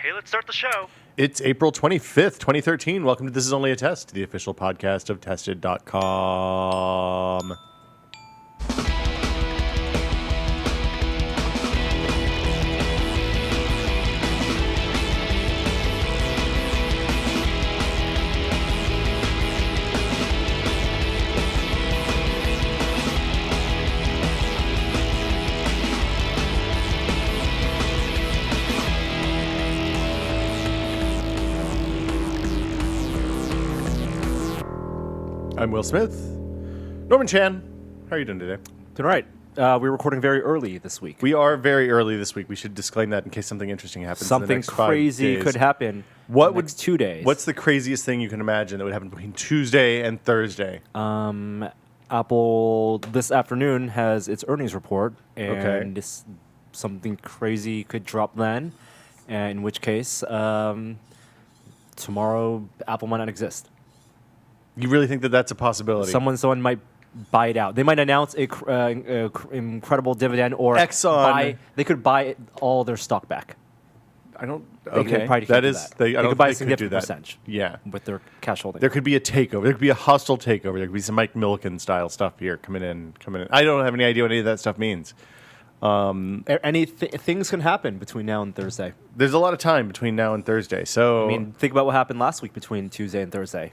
Hey, let's start the show. It's April 25th, 2013. Welcome to This Is Only a Test, the official podcast of Tested.com. I'm Will Smith. Norman Chan, how are you doing today? Doing right. We're recording very early this week. We are very early this week. We should disclaim that in case something interesting happens. Something in the next 5 crazy days. could happen in the next 2 days. What's the craziest thing you can imagine that would happen between Tuesday and Thursday? Apple this afternoon has its earnings report, and something crazy could drop then, and in which case, tomorrow Apple might not exist. You really think that that's a possibility? Someone might buy it out. They might announce a incredible dividend, or Exxon. They could buy all their stock back. I don't. They could Okay, probably I They don't could buy a think they could do significant that. percentage. Yeah, With their cash holding. there could be a takeover. There could be a hostile takeover. There could be some Mike Milliken style stuff here coming in. I don't have any idea what any of that stuff means. Things can happen between now and Thursday. There's a lot of time between now and Thursday. So I mean, think about what happened last week between Tuesday and Thursday.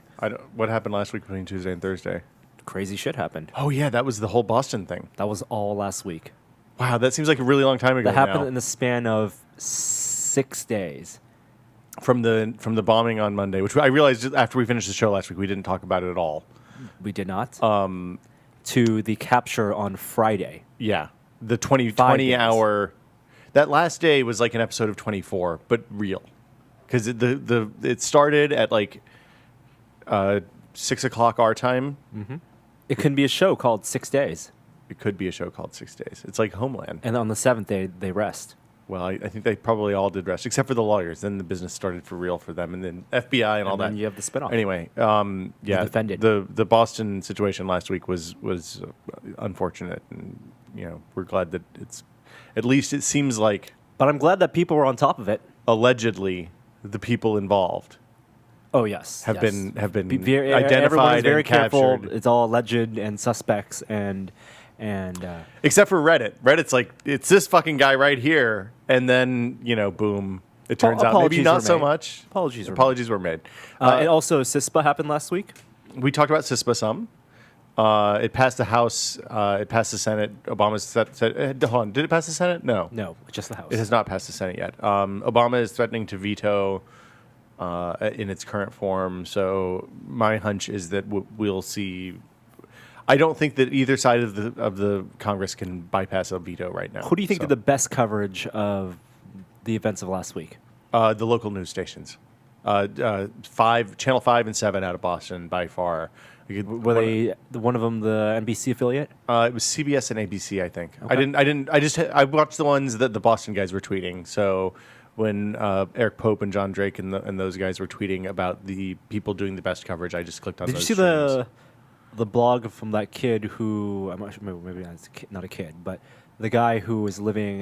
what happened last week between Tuesday and Thursday? Crazy shit happened. Oh yeah, that was the whole Boston thing. That was all last week. Wow, that seems like a really long time ago. That happened now. in the span of 6 days. From the bombing on Monday, which I realized after we finished the show last week, we didn't talk about it at all. We did not. To the capture on Friday. Yeah, the 20 days. hour. That last day was like an episode of 24, but real, because it started at like 6 o'clock our time. Mm-hmm. It can be a show called 6 Days. It could be a show called 6 Days. It's like Homeland. And on the 7th day, they rest. Well, I think they probably all did rest, except for the lawyers. Then the business started for real for them, and then FBI and all then that. you have the spinoff. Anyway, yeah, defended. the Boston situation last week was unfortunate, and we're glad that it's at least it seems like. But I'm glad that people were on top of it. Allegedly, the people involved. Oh yes, have been Everyone's identified very and careful. captured. It's all alleged and suspects and Except for Reddit. Reddit's like, it's this fucking guy right here, and then boom. It turns out maybe not so much. Apologies were made. And also, CISPA happened last week. We talked about CISPA some. It passed the House. It passed the Senate. Obama's said, hold on. Did it pass the Senate? No, just the House. it has not passed the Senate yet. Obama is threatening to veto in its current form. So my hunch is that we'll see. I don't think that either side of the Congress can bypass a veto right now. Who do you think did the best coverage of the events of last week? The local news stations. Channel 5 and 7 out of Boston by far. Were they one of them the NBC affiliate? It was CBS and ABC, I think. Okay. I watched the ones that the Boston guys were tweeting. So when Eric Pope and John Drake and those guys were tweeting about the people doing the best coverage, I just clicked on. Did those you see streams. the blog from that kid who I'm not sure, maybe not a kid, but the guy who was living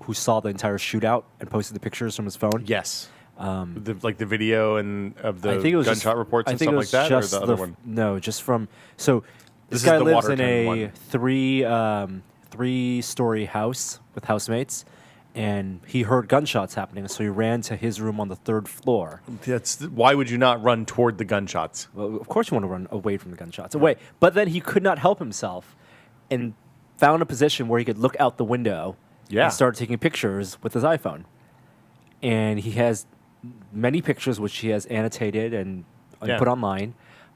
who saw the entire shootout and posted the pictures from his phone? Yes. The video and of the gunshot reports and stuff like that, or the other one? No, just from. So this This guy is the lives in Watertown a one. three-story house with housemates, and he heard gunshots happening, so he ran to his room on the 3rd floor. Why would you not run toward the gunshots? Well, of course you want to run away from the gunshots, away. But then he could not help himself, and found a position where he could look out the window. Yeah. And started taking pictures with his iPhone, and he has many pictures which he has annotated and put online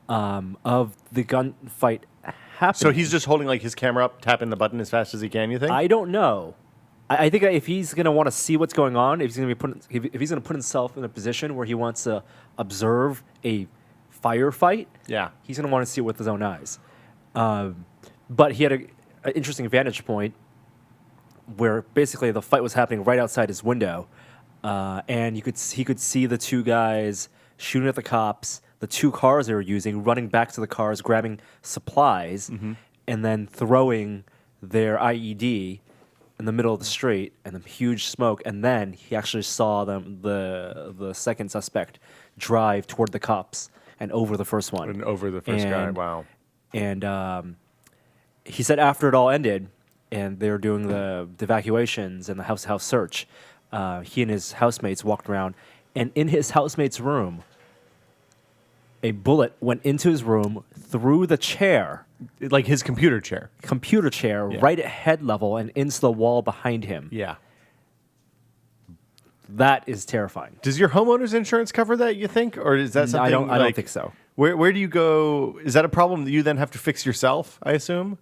of the gunfight happening. So he's just holding like his camera up, tapping the button as fast as he can. You think? I don't know. I think if he's going to want to see what's going on, if he's going to put himself in a position where he wants to observe a firefight, he's going to want to see it with his own eyes. But he had an interesting vantage point where basically the fight was happening right outside his window, and he could see the two guys shooting at the cops, the two cars they were using, running back to the cars, grabbing supplies, and then throwing their IED in the middle of the street and the huge smoke, and then he actually saw the second suspect drive toward the cops and over the first one. And over the first guy, wow. And he said after it all ended and they were doing the evacuations and the house search, he and his housemates walked around, and in his housemate's room, a bullet went into his room through the chair. Like his computer chair. Right at head level and into the wall behind him. Yeah. That is terrifying. Does your homeowner's insurance cover that, you think? Or is that something I don't think so. Where do you go? Is that a problem that you then have to fix yourself, I assume?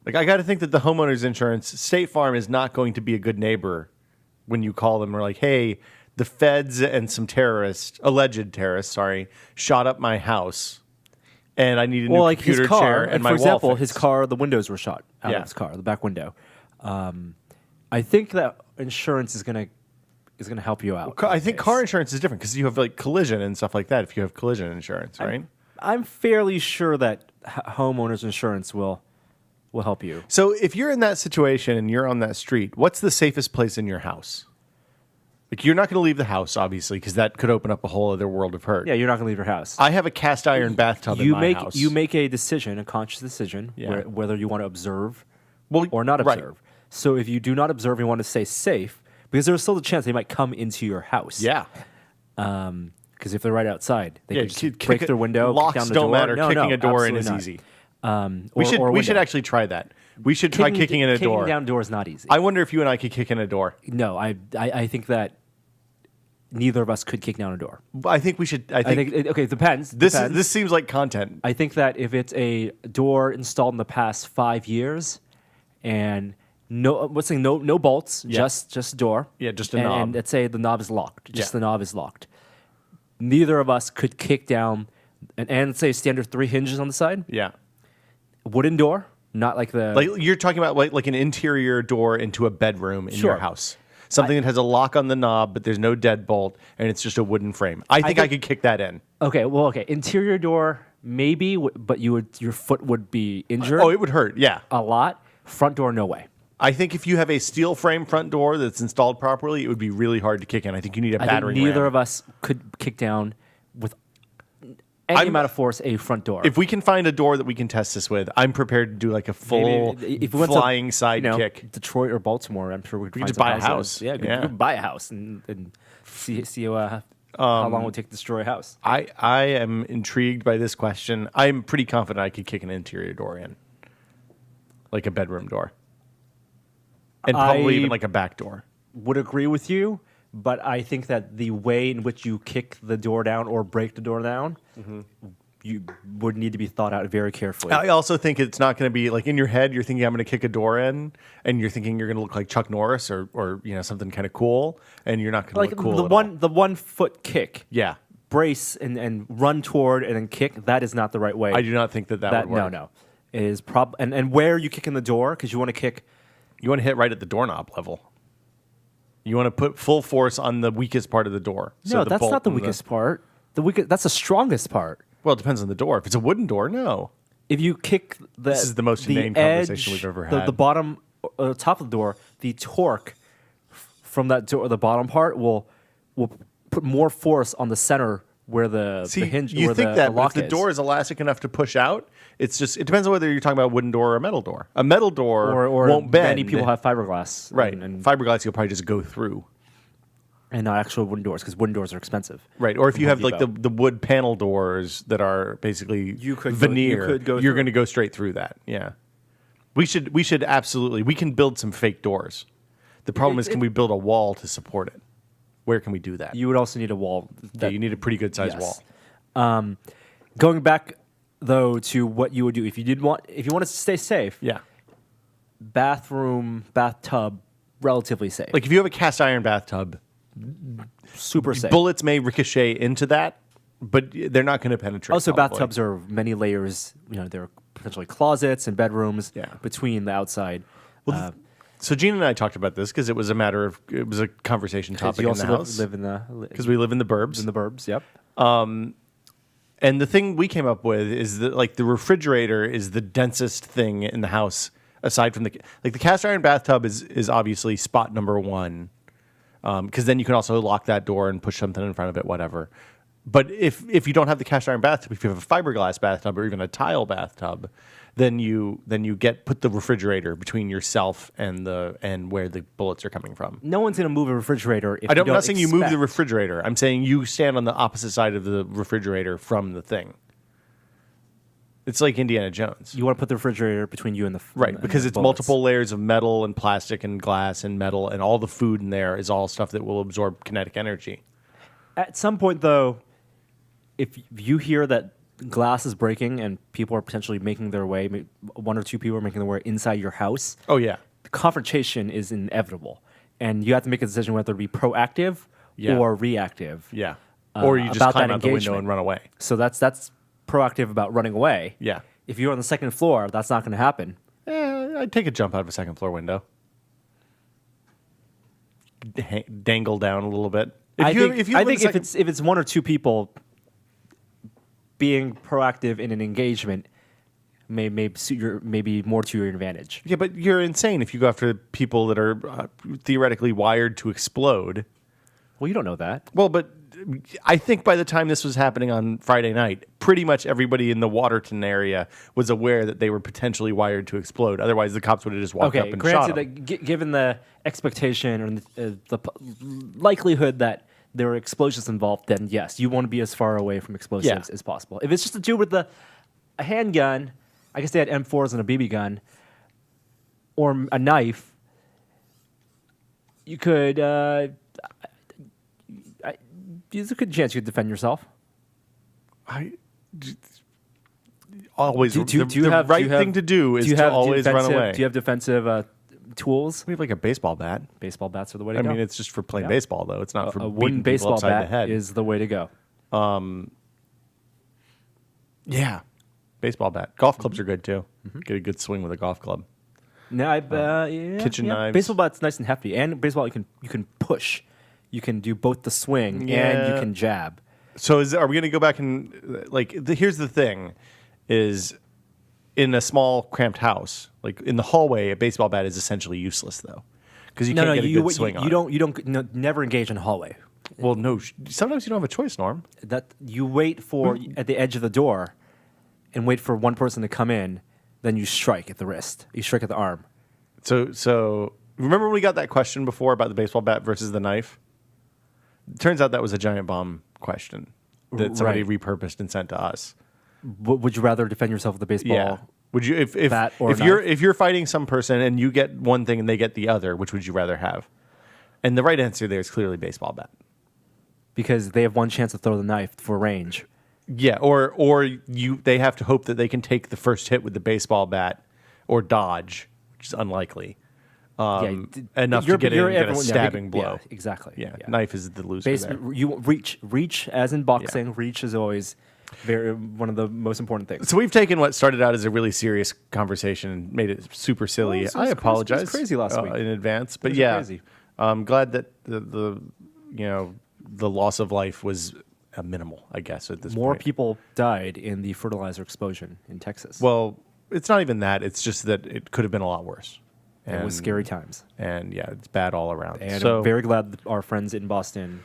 Like, I got to think that the homeowner's insurance, State Farm is not going to be a good neighbor when you call them and are like, hey, the feds and some alleged terrorists, shot up my house. And I need a new computer chair and my wall. For example, his car, the windows were shot out of his car, the back window. I think that insurance is gonna help you out. I think car insurance is different because you have like collision and stuff like that. If you have collision insurance, right? I'm fairly sure that homeowners insurance will help you. So if you're in that situation and you're on that street, what's the safest place in your house? Like, you're not going to leave the house, obviously, because that could open up a whole other world of hurt. Yeah, you're not going to leave your house. I have a cast iron bathtub in my house. You make a decision, a conscious decision, whether you want to observe or not observe. Right. So if you do not observe, you want to stay safe, because there's still a chance they might come into your house. Yeah. Because if they're right outside, they can just break their window, locks kick down the don't door. matter. No, kicking no, a door in is not. easy. We should actually try that. We should try kicking in a door. Kicking down doors is not easy. I wonder if you and I could kick in a door. No, I think that neither of us could kick down a door. I think we should. Okay, it depends. This seems like content. I think that if it's a door installed in the past 5 years, and no bolts, just door. Yeah, just a knob. And let's say the knob is locked. The knob is locked. Neither of us could kick down, and let's say standard 3 hinges on the side. Yeah. Wooden door, not like the... Like you're talking about like an interior door into a bedroom in your house. Something that has a lock on the knob, but there's no deadbolt, and it's just a wooden frame. I think I could kick that in. Okay, interior door, maybe, but your foot would be injured. Oh, it would hurt, yeah. A lot. Front door, no way. I think if you have a steel frame front door that's installed properly, it would be really hard to kick in. I think you need a battering ram. Neither of us could kick down with any amount of force a front door. If we can find a door that we can test this with, I'm prepared to do like a full flying side kick. Detroit or Baltimore, I'm sure we could just buy a house. Yeah, we could buy a house and see how long it would take to destroy a house. I am intrigued by this question. I'm pretty confident I could kick an interior door in, like a bedroom door, and probably even like a back door. Would agree with you. But I think that the way in which you kick the door down or break the door down, you would need to be thought out very carefully. I also think it's not going to be like in your head. You're thinking I'm going to kick a door in, and you're thinking you're going to look like Chuck Norris or something kind of cool, and you're not going to look cool. The 1 foot kick, brace and run toward and then kick. That is not the right way. I do not think that would work. No, it is and where you kick in the door, because you want to kick. You want to hit right at the doorknob level. You want to put full force on the weakest part of the door. No, that's not the weakest part. That's the strongest part. Well, it depends on the door. If it's a wooden door, no. If you kick this is the most inane conversation we've ever had. The bottom, top of the door, the torque from that door, the bottom part will put more force on the center where the hinge. You where think the that lock if the is. door is elastic enough to push out, it depends on whether you're talking about a wooden door or a metal door. A metal door or won't bend. Many people have fiberglass, right? And fiberglass you'll probably just go through, and not actual wooden doors, because wooden doors are expensive. Right, or if you have like the wood panel doors that are basically veneer, you're going to go straight through that. Yeah, we should absolutely. We can build some fake doors. The problem is, can we build a wall to support it? Where can we do that? You would also need a wall. You need a pretty good sized wall. Going back though to what you would do if you wanted to stay safe. Yeah. Bathtub, relatively safe. Like if you have a cast iron bathtub, super safe. Bullets may ricochet into that, but they're not going to penetrate. Also, bathtubs are many layers. There are potentially closets and bedrooms between the outside. Well, so Gene and I talked about this because it was a conversation topic in the house. Because we live in the burbs. In the burbs, yep. And the thing we came up with is that like the refrigerator is the densest thing in the house aside from the cast iron bathtub is obviously spot number one, because then you can also lock that door and push something in front of it, whatever. But if you don't have the cast iron bathtub, if you have a fiberglass bathtub or even a tile bathtub, then you put the refrigerator between yourself and where the bullets are coming from. No one's going to move a refrigerator if I'm not saying you move the refrigerator. I'm saying you stand on the opposite side of the refrigerator from the thing. It's like Indiana Jones. You want to put the refrigerator between you and the right, because it's multiple layers of metal and plastic and glass and metal, and all the food in there is all stuff that will absorb kinetic energy. At some point, though, if you hear that glass is breaking and people are potentially making their way, one or two people are making their way inside your house. Oh, yeah. The confrontation is inevitable. And you have to make a decision whether to be proactive or reactive. Yeah. Or you just climb out the window and run away. So that's proactive about running away. Yeah. If you're on the second floor, that's not going to happen. I'd take a jump out of a second floor window. Dangle down a little bit. I think if it's one or two people, being proactive in an engagement may be more to your advantage. Yeah, but you're insane if you go after people that are theoretically wired to explode. Well, you don't know that. Well, but I think by the time this was happening on Friday night, pretty much everybody in the Waterton area was aware that they were potentially wired to explode. Otherwise, the cops would have just walked up and shot them. Granted, given the expectation or the likelihood that there are explosions involved, then yes, you want to be as far away from explosives as possible. If it's just a dude with a handgun, I guess they had M4s and a BB gun, or a knife, you could... there's a good chance you could defend yourself. Always. The right thing to do is to always run away. Do you have defensive tools? We have like a baseball bat. Baseball bats are the way to go. I mean, it's just for playing baseball, though. It's not for a wooden baseball baseball bat the head. Is the way to go. Yeah, baseball bat. Golf clubs are good too. Get a good swing with a golf club. No, kitchen knives. Baseball bat's nice and hefty, and baseball you can push. You can do both the swing and you can jab. So are we going to go back and here's the thing, is in a small cramped house, like in the hallway, a baseball bat is essentially useless though, because you can't get a good swing on it. You don't never engage in the hallway. Well, no. Sometimes you don't have a choice, Norm. That you wait for at the edge of the door, and wait for one person to come in. Then you strike at the wrist. You strike at the arm. So remember when we got that question before about the baseball bat versus the knife? It turns out that was a giant bomb question that somebody repurposed and sent to us. Would you rather defend yourself with a baseball? Yeah. Would you if you're fighting some person and you get one thing and they get the other, which would you rather have? And the right answer there is clearly baseball bat. Because they have one chance to throw the knife for range. Yeah, or they have to hope that they can take the first hit with the baseball bat or dodge, which is unlikely. Enough to get in and get a stabbing blow. Yeah, exactly. Yeah, knife is the loser there. You reach as in boxing. Yeah. Reach is always one of the most important things. So we've taken what started out as a really serious conversation and made it super silly. I apologize. It was crazy last week in advance, but crazy. I'm glad that the loss of life was minimal. I guess at this point, more people died in the fertilizer explosion in Texas. Well, it's not even that. It's just that it could have been a lot worse. It was scary times. And it's bad all around. And I'm very glad that our friends in Boston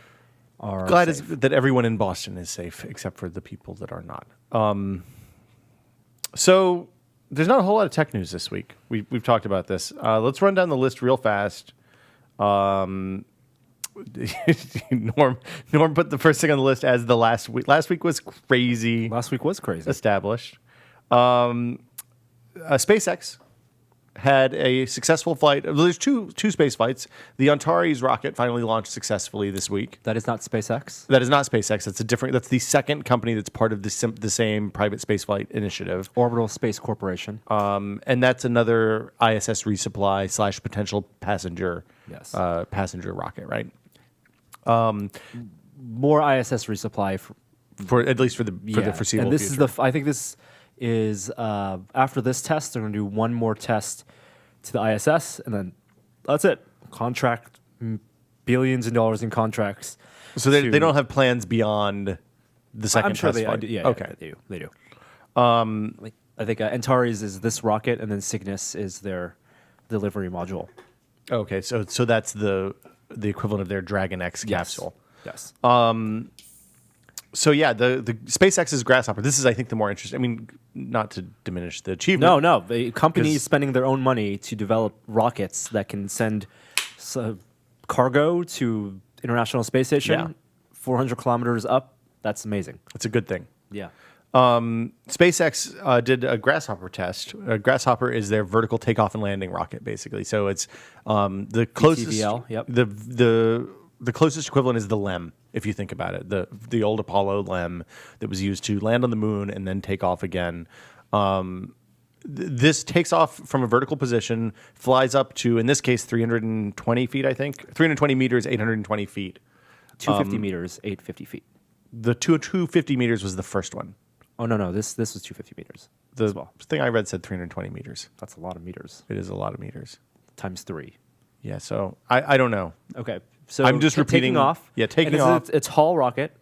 are safe. That everyone in Boston is safe, except for the people that are not. So there's not a whole lot of tech news this week. We've talked about this. Let's run down the list real fast. Norm put the first thing on the list as the last week. Last week was crazy. Established. SpaceX had a successful flight. There's two space flights. The Antares rocket finally launched successfully this week. That is not SpaceX? That is not SpaceX. That's the second company that's part of the same private spaceflight initiative. Orbital Space Corporation. And that's another ISS resupply / potential passenger rocket, right? More ISS resupply for at least for the foreseeable and this future. I think this is after this test, they're going to do one more test to the ISS, and then that's it. Contract billions of dollars in contracts. So they don't have plans beyond the second I'm sure test flight? They do. Okay. They do. I think Antares is this rocket, and then Cygnus is their delivery module. Okay, so that's the equivalent of their Dragon X capsule. Yes. So yeah, the SpaceX's Grasshopper. This is, I think, the more interesting. I mean, not to diminish the achievement. No. The company is spending their own money to develop rockets that can send cargo to International Space Station, 400 kilometers up. That's amazing. It's a good thing. Yeah. SpaceX did a Grasshopper test. Grasshopper is their vertical takeoff and landing rocket, basically. So it's the closest. VTVL, yep. The closest equivalent is the LEM, if you think about it. The old Apollo LEM that was used to land on the moon and then take off again. This takes off from a vertical position, flies up to, in this case, 320 feet, I think. 320 meters, 820 feet. 250 meters, 850 feet. The 250 meters was the first one. Oh, no. This was 250 meters The as well. thing I read said 320 meters. That's a lot of meters. It is a lot of meters. Times 3. Yeah, so I don't know. Okay. So I'm just repeating. Taking off. Yeah, taking and off. It's Hall rocket.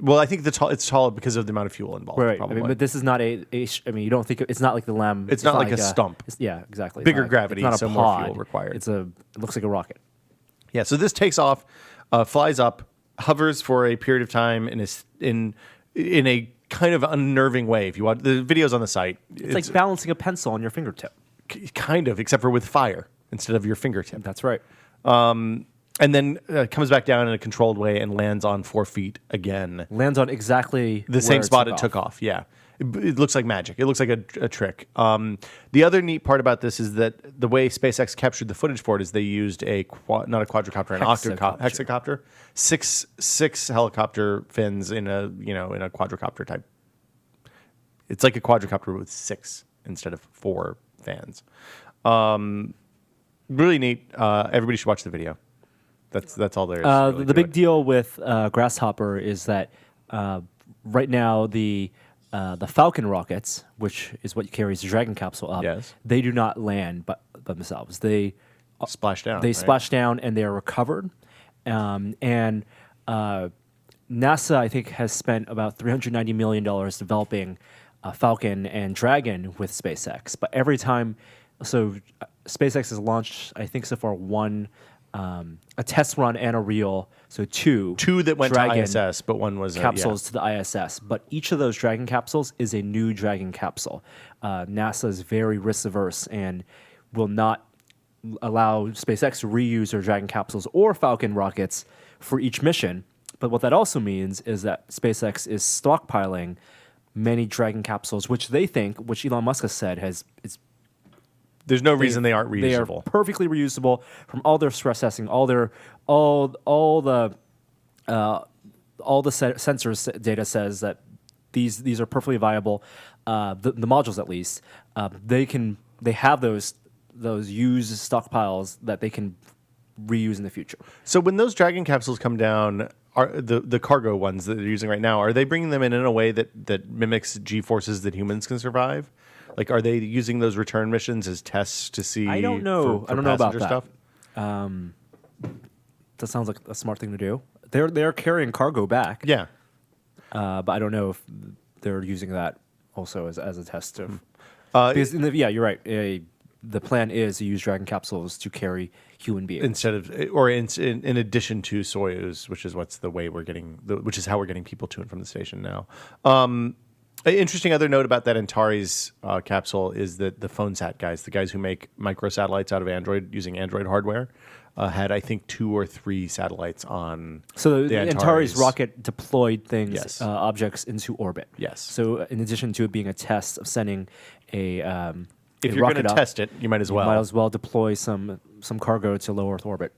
Well, I think it's tall because of the amount of fuel involved. Right. Probably. I mean, but this is not I mean, you don't think it's not like the LEM. It's not like a stump. Yeah, exactly. Bigger it's gravity, not a so pod. more fuel required. It looks like a rocket. Yeah. So this takes off, flies up, hovers for a period of time, and is in a kind of unnerving way. If you watch the videos on the site, It's like balancing a pencil on your fingertip. Kind of, except for with fire instead of your fingertip. That's right. And then comes back down in a controlled way and lands on 4 feet again. Lands on exactly the same spot it took off. Yeah. It looks like magic. It looks like a trick. The other neat part about this is that the way SpaceX captured the footage for it is they used not a quadricopter, an hexacopter, six helicopter fins in a quadricopter type. It's like a quadricopter with 6 instead of 4 fans. Really neat. Everybody should watch the video. That's all there is. Really the big deal with Grasshopper is that right now the Falcon rockets, which is what carries the Dragon capsule up, they do not land by themselves. They splash down. They splash down and they are recovered. And NASA, I think, has spent about $390 million developing Falcon and Dragon with SpaceX. But every time, SpaceX has launched, I think so far, a test run and a real, so two that went Dragon to ISS, but one was capsules to the ISS. But each of those Dragon capsules is a new Dragon capsule. NASA is very risk averse and will not allow SpaceX to reuse their Dragon capsules or Falcon rockets for each mission. But what that also means is that SpaceX is stockpiling many Dragon capsules, which Elon Musk has said there's no reason they aren't reusable. They are perfectly reusable from all their stress testing, all the sensors data says that these are perfectly viable. The modules, at least, they have those used stockpiles that they can reuse in the future. So when those Dragon capsules come down, are the cargo ones that they're using right now, are they bringing them in a way that mimics G-forces that humans can survive? Like, are they using those return missions as tests to see? I don't know. For I don't know about that. stuff? That sounds like a smart thing to do. They're carrying cargo back. Yeah, but I don't know if they're using that also as a test of. Because you're right. The plan is to use Dragon capsules to carry human beings instead of, or in addition to Soyuz, which is which is how we're getting people to and from the station now. An interesting other note about that Antares capsule is that the PhoneSat guys, the guys who make microsatellites out of Android using Android hardware, had, I think, 2 or 3 satellites on. So the Antares rocket deployed things, yes. Objects into orbit. Yes. So in addition to it being a test of sending if you're going to test it, you might as well. You might as well deploy some cargo to low Earth orbit.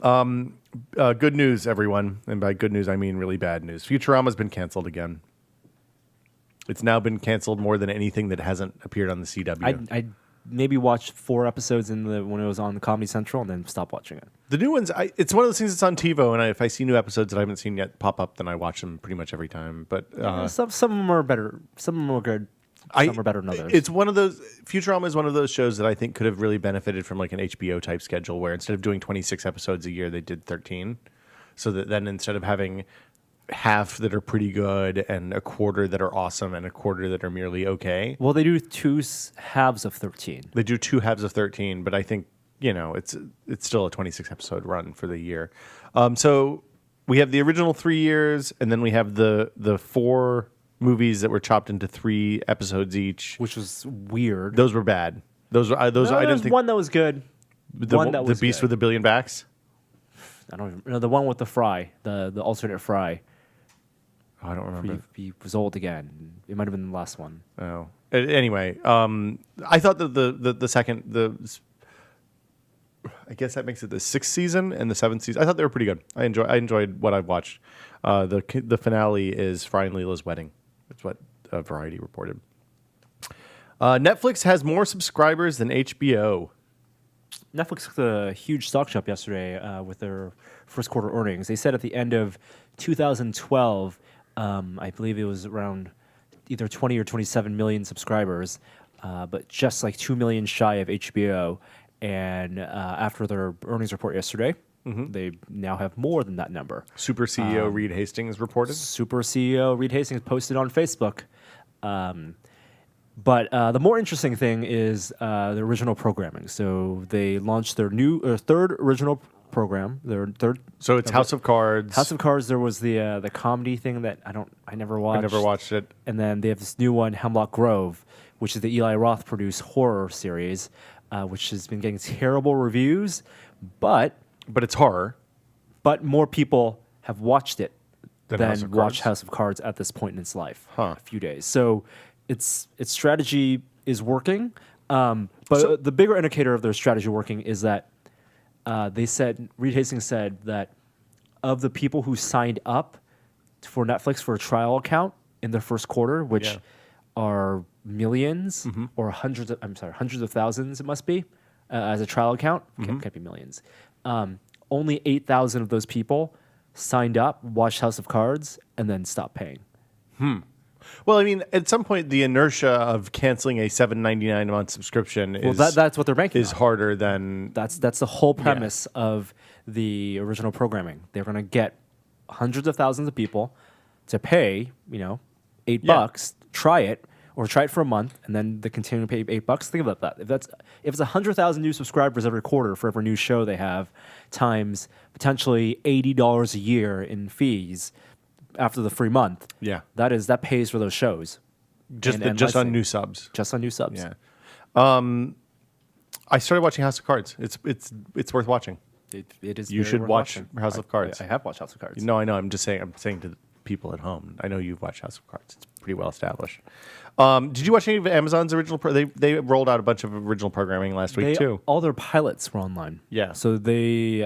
Good news, everyone. And by good news, I mean really bad news. Futurama's been canceled again. It's now been canceled more than anything that hasn't appeared on the CW. I maybe watched 4 episodes when it was on Comedy Central and then stopped watching it. The new ones, it's one of those things that's on TiVo, and if I see new episodes that I haven't seen yet pop up, then I watch them pretty much every time. But some of them are better. Some of them are good. Some are better than others. It's one of those. Futurama is one of those shows that I think could have really benefited from like an HBO type schedule, where instead of doing 26 episodes a year, they did 13. So that then instead of having half that are pretty good and a quarter that are awesome and a quarter that are merely okay. Well, they do two halves of 13. They do 2 halves of 13, but I think, it's still a 26 episode run for the year. So we have the original 3 years, and then we have the 4 movies that were chopped into 3 episodes each, which was weird. Those were bad. Those I didn't think. One that was good. The Beast with a Billion Backs. I don't even know the one with the fry, the alternate fry. Oh, I don't remember. He was old again. It might have been the last one. Oh, anyway, I thought that the second I guess that makes it the 6th season and the 7th season. I thought they were pretty good. I enjoyed what I've watched. The finale is Fry and Leela's wedding. That's what Variety reported. Netflix has more subscribers than HBO. Netflix took a huge stock jump yesterday with their first quarter earnings. They said at the end of 2012, I believe it was around either 20 or 27 million subscribers, but just like 2 million shy of HBO. And after their earnings report yesterday, they now have more than that number. Super CEO Reed Hastings reported. Super CEO Reed Hastings posted on Facebook. But the more interesting thing is the original programming. So they launched their third original program. Their third. So it's House of Cards. House of Cards. There was the comedy thing that I never watched. I never watched it. And then they have this new one, Hemlock Grove, which is the Eli Roth produced horror series, which has been getting terrible reviews, but it's horror. But more people have watched it than watched House of Cards at this point in its life. Huh. A few days. So its strategy is working. But the bigger indicator of their strategy working is that Reed Hastings said that of the people who signed up for Netflix for a trial account in their first quarter, which are millions or hundreds of thousands, it must be, as a trial account. Can't be millions. Only 8,000 of those people signed up, watched House of Cards, and then stopped paying. Well, I mean, at some point, the inertia of canceling a $7.99 a month subscription that's what they're banking is on. harder than that's the whole premise of the original programming. They're going to get hundreds of thousands of people to pay, $8, try it for a month, and then they continue to pay $8. Think about that. If it's 100,000 new subscribers every quarter for every new show they have, times potentially $80 a year in fees after the free month. Yeah, that pays for those shows. Just on new subs. Just on new subs. Yeah. I started watching House of Cards. It's worth watching. It is. You should watch House of Cards. I have watched House of Cards. No, I know. I'm saying to the people at home. I know you've watched House of Cards. It's pretty well established. Did you watch any of Amazon's original? They rolled out a bunch of original programming last week too. All their pilots were online. Yeah. So they.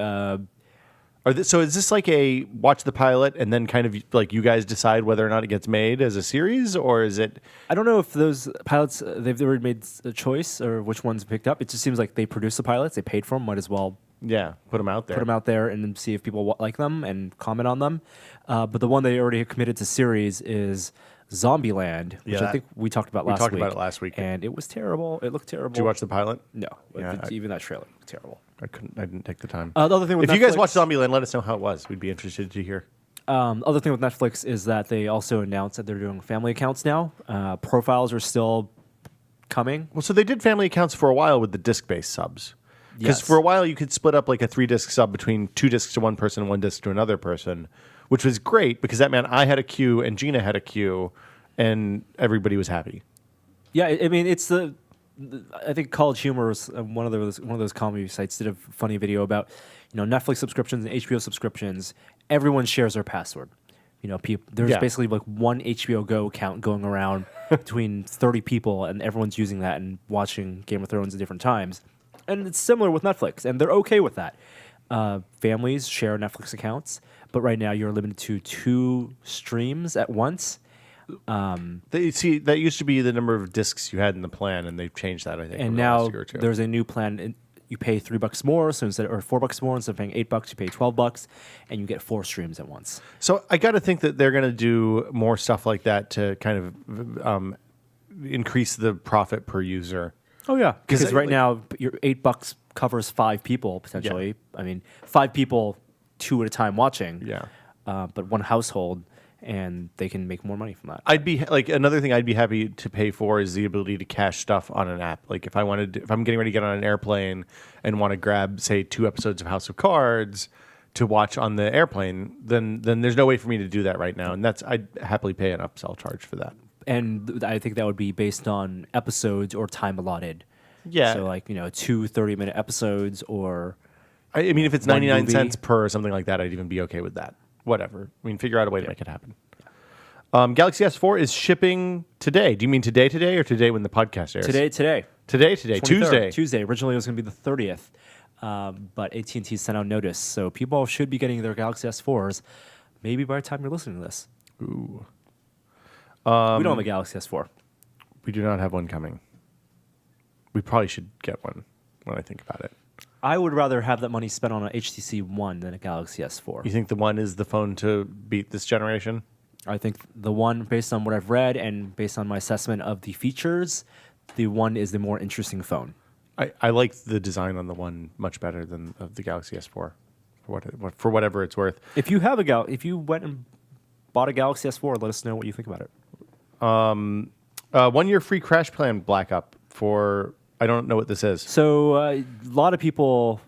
So is this like a watch the pilot and then kind of like you guys decide whether or not it gets made as a series, or is it? I don't know if those pilots they've already made a choice or which ones picked up. It just seems like they produced the pilots, they paid for them, might as well. Yeah, put them out there and then see if people like them and comment on them. But the one they already have committed to series is Zombieland, which I think we talked about last week. We talked about it last week. And it was terrible. It looked terrible. Did you watch the pilot? No. Even that trailer looked terrible. I didn't take the time. The other thing with if Netflix, you guys watch Zombieland, let us know how it was. We'd be interested to hear. Other thing with Netflix is that they also announced that they're doing family accounts now. Profiles are still coming. Well, so they did family accounts for a while with the disc-based subs. Because for a while you could split up like a 3-disc sub between 2 discs to one person and 1 disc to another person, which was great because that meant I had a queue and Gina had a queue, and everybody was happy. Yeah, I mean it's I think College Humor was one of those comedy sites did a funny video about Netflix subscriptions and HBO subscriptions. Everyone shares their password. There's basically like one HBO Go account going around between 30 people, and everyone's using that and watching Game of Thrones at different times. And it's similar with Netflix, and they're okay with that. Families share Netflix accounts, but right now you're limited to 2 streams at once. That used to be the number of discs you had in the plan, and they've changed that, I think. And now there's a new plan. And you pay $3 more, so or $4 more, instead of paying $8, you pay $12, and you get 4 streams at once. So I got to think that they're going to do more stuff like that to kind of increase the profit per user. Oh yeah, because right now your $8 covers 5 people potentially. Yeah. I mean, 5 people 2 at a time watching. Yeah. but one household, and they can make more money from that. I'd be like another thing I'd be happy to pay for is the ability to cache stuff on an app. Like if I'm getting ready to get on an airplane and want to grab, say, 2 episodes of House of Cards to watch on the airplane, then there's no way for me to do that right now, and I'd happily pay an upsell charge for that. And I think that would be based on episodes or time allotted. Yeah. So like 2 30-minute episodes, or I mean, if it's 99 movie. cents per or something like that, I'd even be okay with that. Whatever. I mean, figure out a way to make it happen. Galaxy S4 is shipping today. Do you mean today, or when the podcast airs? Today. 23rd. Tuesday. Originally, it was going to be the 30th, but AT&T sent out notice, so people should be getting their Galaxy S4s maybe by the time you're listening to this. Ooh. We don't have a Galaxy S4. We do not have one coming. We probably should get one when I think about it. I would rather have that money spent on an HTC One than a Galaxy S4. You think the One is the phone to beat this generation? I think the One, based on what I've read and based on my assessment of the features, the One is the more interesting phone. I like the design on the One much better than of the Galaxy S4, for whatever it's worth. If you went and bought a Galaxy S4, let us know what you think about it. 1 year free crash plan backup for, I don't know what this is. So a lot of people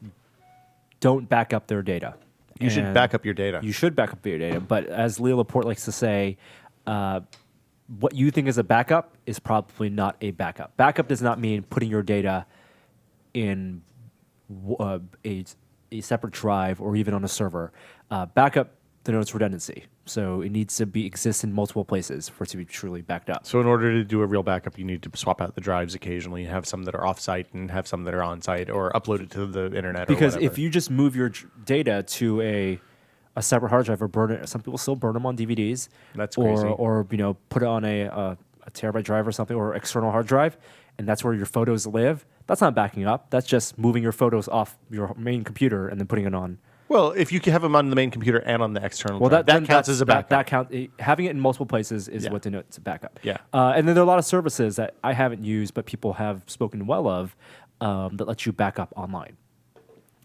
don't back up their data. You should back up your data. You should back up your data. But as Leo Laporte likes to say, what you think is a backup is probably not a backup. Backup does not mean putting your data in a separate drive or even on a server. Backup denotes redundancy. So it needs to exist in multiple places for it to be truly backed up. So in order to do a real backup, you need to swap out the drives occasionally, have some that are off-site and have some that are on-site, or upload it to the internet. Because or whatever. if you just move your data to a separate hard drive or burn it, some people still burn them on DVDs. That's crazy. Or put it on a terabyte drive or something, or external hard drive, and that's where your photos live. That's not backing up. That's just moving your photos off your main computer and then putting it on. Well, if you can have them on the main computer and on the external drive, that counts as a backup. Having it in multiple places is what denotes a backup. Yeah. And then there are a lot of services that I haven't used, but people have spoken well of, that let you back up online.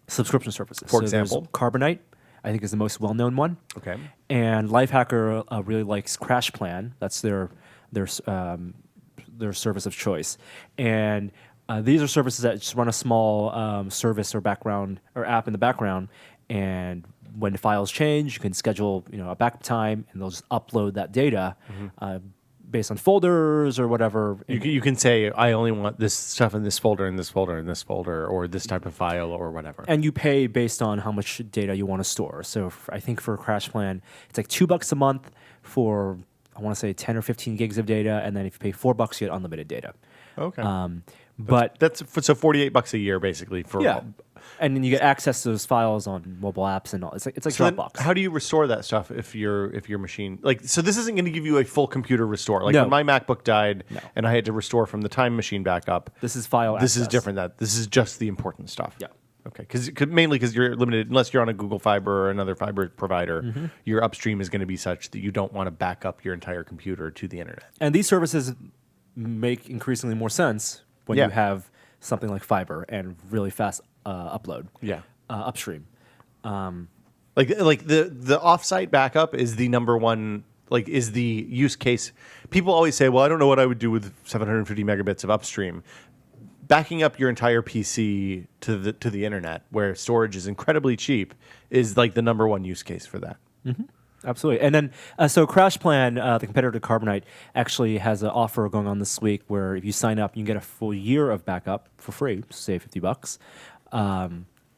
Subscription services. For example? Carbonite, I think, is the most well-known one. Okay. And Lifehacker really likes Crash Plan. That's their service of choice. And these are services that just run a small service or background or app in the background. And when the files change, you can schedule a backup time, and they'll just upload that data based on folders or whatever. You can say, I only want this stuff in this folder, in this folder, in this folder, or this type of file, or whatever. And you pay based on how much data you want to store. So I think for a Crash Plan, it's like $2 a month for, I want to say, 10 or 15 gigs of data, and then if you pay $4, you get unlimited data. Okay. But that's so $48 a year basically for and then you get access to those files on mobile apps and all. It's like so Dropbox. How do you restore that stuff if your machine so this isn't going to give you a full computer restore? Like No. when my MacBook died and I had to restore from the Time Machine backup. This is file This is access. different. This is just the important stuff. Yeah. Okay. Mainly because you're limited unless you're on a Google Fiber or another fiber provider. Your upstream is going to be such that you don't want to back up your entire computer to the internet. And these services make increasingly more sense when you have something like fiber and really fast upload. Yeah. Upstream. Like the offsite backup is the number one, is the use case. People always say, well, I don't know what I would do with 750 megabits of upstream. Backing up your entire PC to the internet, where storage is incredibly cheap, is like the number one use case for that. Mm-hmm. Absolutely. And then, so Crash Plan, the competitor to Carbonite, actually has an offer going on this week where if you sign up, you can get a full year of backup for free, say $50.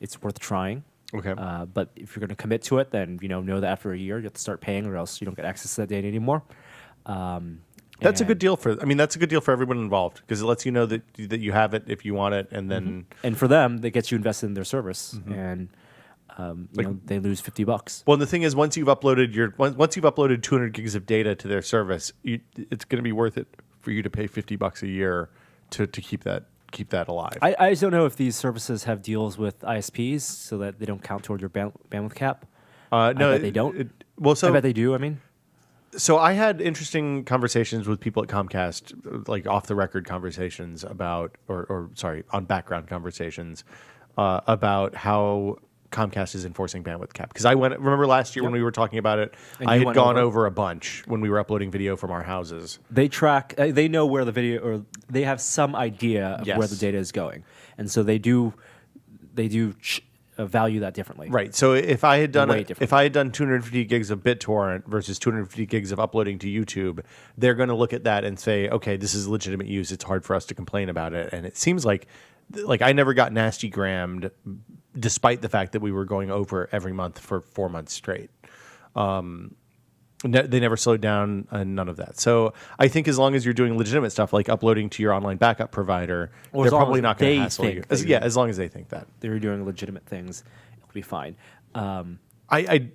It's worth trying. Okay. But if you're going to commit to it, then know that after a year you have to start paying, or else you don't get access to that data anymore. That's a good deal that's a good deal for everyone involved, because it lets you know that you have it if you want it, and then and for them, that gets you invested in their service, and they lose $50. Well, and the thing is, once you've uploaded 200 gigs of data to their service, it's going to be worth it for you to pay $50 a year to keep that alive. I just don't know if these services have deals with ISPs so that they don't count toward your bandwidth cap. No, I bet they don't. I bet they do. I mean, so I had interesting conversations with people at Comcast, like off the record conversations about, on background conversations about how Comcast is enforcing bandwidth cap. Because remember last year when we were talking about it, And I you had went gone over? over a bunch when we were uploading video from our houses. They track. They know where the video, or they have some idea of where the Yes. data is going, and so they do value that differently. Right. So if I had done Way different. if I had done 250 gigs of BitTorrent versus 250 gigs of uploading to YouTube, they're going to look at that and say, okay, this is legitimate use. It's hard for us to complain about it. And it seems like I never got nasty grammed, despite the fact that we were going over every month for 4 months straight. They never slowed down, none of that. So I think as long as you're doing legitimate stuff like uploading to your online backup provider, Or they're as long probably as not going to they hassle you. think that Yeah, as long as they think that. They're doing legitimate things. It'll be fine. I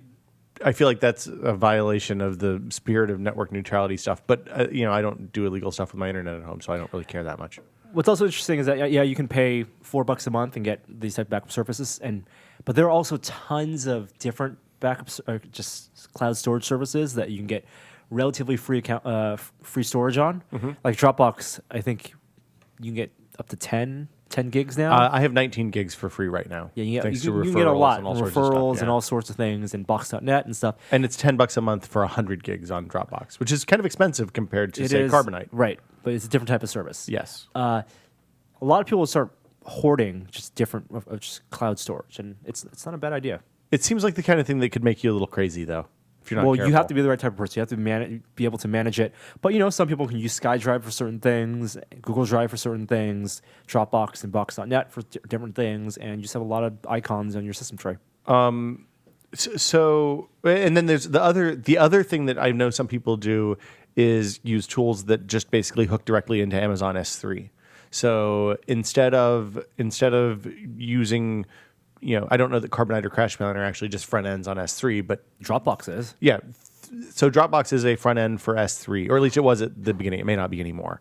feel like that's a violation of the spirit of network neutrality stuff. But I don't do illegal stuff with my internet at home, so I don't really care that much. What's also interesting is that you can pay $4 a month and get these type of backup services, but there are also tons of different backups, just cloud storage services that you can get relatively free storage on. Like Dropbox, I think you can get up to 10 gigs now. I have 19 gigs for free right now. Yeah, you thanks can to get a lot, and all sorts of stuff. referrals Yeah. and all sorts of things, and Box.net and stuff. And it's $10 a month for 100 gigs on Dropbox, which is kind of expensive compared to, say, Carbonite. Right, but it's a different type of service. Yes. A lot of people will start hoarding just different of just cloud storage, and it's not a bad idea. It seems like the kind of thing that could make you a little crazy, though, if you're not Well, careful. you have to be the right type of person. You have to be able to manage it. But some people can use SkyDrive for certain things, Google Drive for certain things, Dropbox and Box.net for different things, and you just have a lot of icons on your system tray. So, and then there's the other thing that I know some people do is use tools that just basically hook directly into Amazon S3. So instead of using, I don't know that Carbonite or CrashPlan are actually just front ends on S3, but Dropbox is. yeah. So Dropbox is a front end for S3, or at least it was at the beginning. It may not be anymore.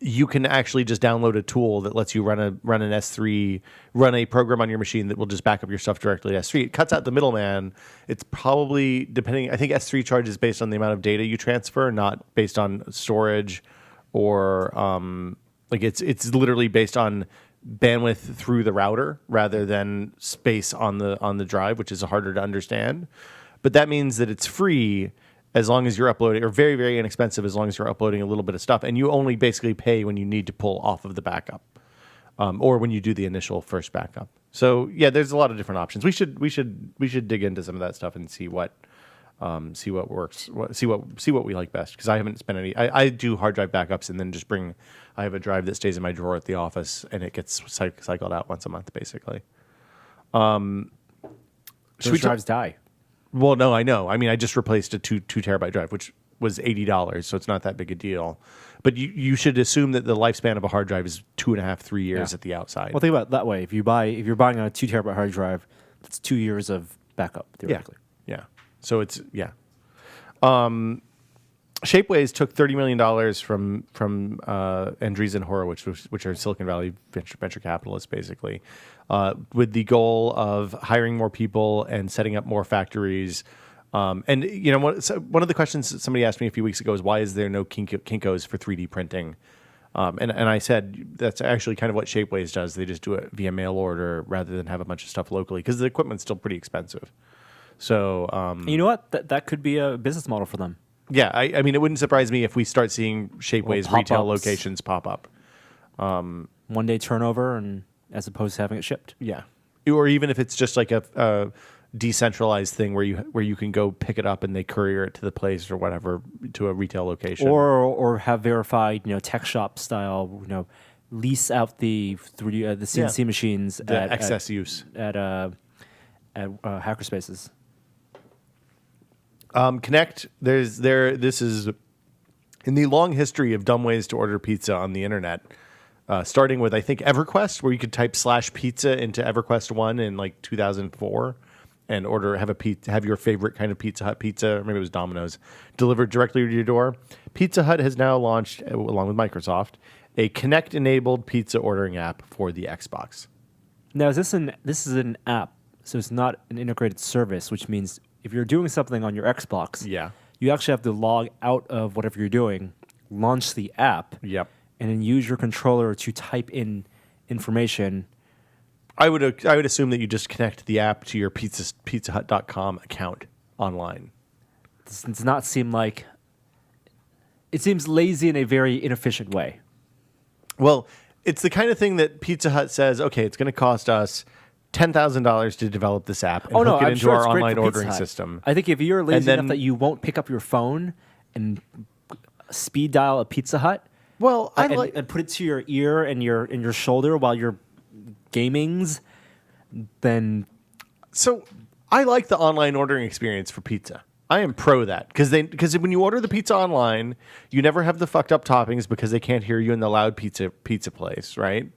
You can actually just download a tool that lets you run an S3, run a program on your machine that will just back up your stuff directly to S3. It cuts out the middleman. It's probably I think S3 charges based on the amount of data you transfer, not based on storage or it's literally based on bandwidth through the router rather than space on the drive, which is harder to understand. But that means that it's free as long as you're uploading, or very, very inexpensive as long as you're uploading a little bit of stuff, and you only basically pay when you need to pull off of the backup, or when you do the initial first backup. So yeah, there's a lot of different options. We should dig into some of that stuff and see what works, see what we like best. Because I haven't spent any. I do hard drive backups and then I have a drive that stays in my drawer at the office and it gets cycled out once a month, basically. Those drives die. Well, no, I know. I mean, I just replaced a 2 terabyte drive, which was $80, so it's not that big a deal. But you should assume that the lifespan of a hard drive is 2.5, 3 years at the outside. Well, think about it that way. If you're buying a 2 terabyte hard drive, that's 2 years of backup theoretically. Yeah. So it's Shapeways took $30 million from Andreessen Horowitz, which are Silicon Valley venture capitalists, basically, with the goal of hiring more people and setting up more factories. And one of the questions that somebody asked me a few weeks ago is, why is there no Kinkos for 3D printing? And I said that's actually kind of what Shapeways does. They just do it via mail order rather than have a bunch of stuff locally because the equipment's still pretty expensive. So you know what? That could be a business model for them. Yeah, I mean, it wouldn't surprise me if we start seeing Shapeways retail pop-ups. locations pop up. 1 day turnover, and as opposed to having it shipped. Yeah, or even if it's just like a decentralized thing where you can go pick it up and they courier it to the place or whatever to a retail location, or have verified tech shop style lease out the 3D the CNC machines the excess use at hackerspaces. Connect. This is in the long history of dumb ways to order pizza on the internet. Starting with, I think, EverQuest, where you could type /pizza into EverQuest 1 in like 2004 and have your favorite kind of Pizza Hut pizza, or maybe it was Domino's, delivered directly to your door. Pizza Hut has now launched, along with Microsoft, a Kinect-enabled pizza ordering app for the Xbox. Now, this is an app, so it's not an integrated service, which means if you're doing something on your Xbox, you actually have to log out of whatever you're doing, launch the app, Yep. and then use your controller to type in information. I would assume that you just connect the app to your pizzahut.com account online. This does not seem like... It seems lazy in a very inefficient way. Well, it's the kind of thing that Pizza Hut says, okay, it's going to cost us $10,000 to develop this app and hook it I'm into sure our it's great online for Pizza ordering Hut. system. I think if you're lazy enough that you won't pick up your phone and speed dial a Pizza Hut, well, and put it to your ear and your shoulder while you're gamings, then... So I like the online ordering experience for pizza. I am pro that because when you order the pizza online, you never have the fucked up toppings because they can't hear you in the loud pizza place, right?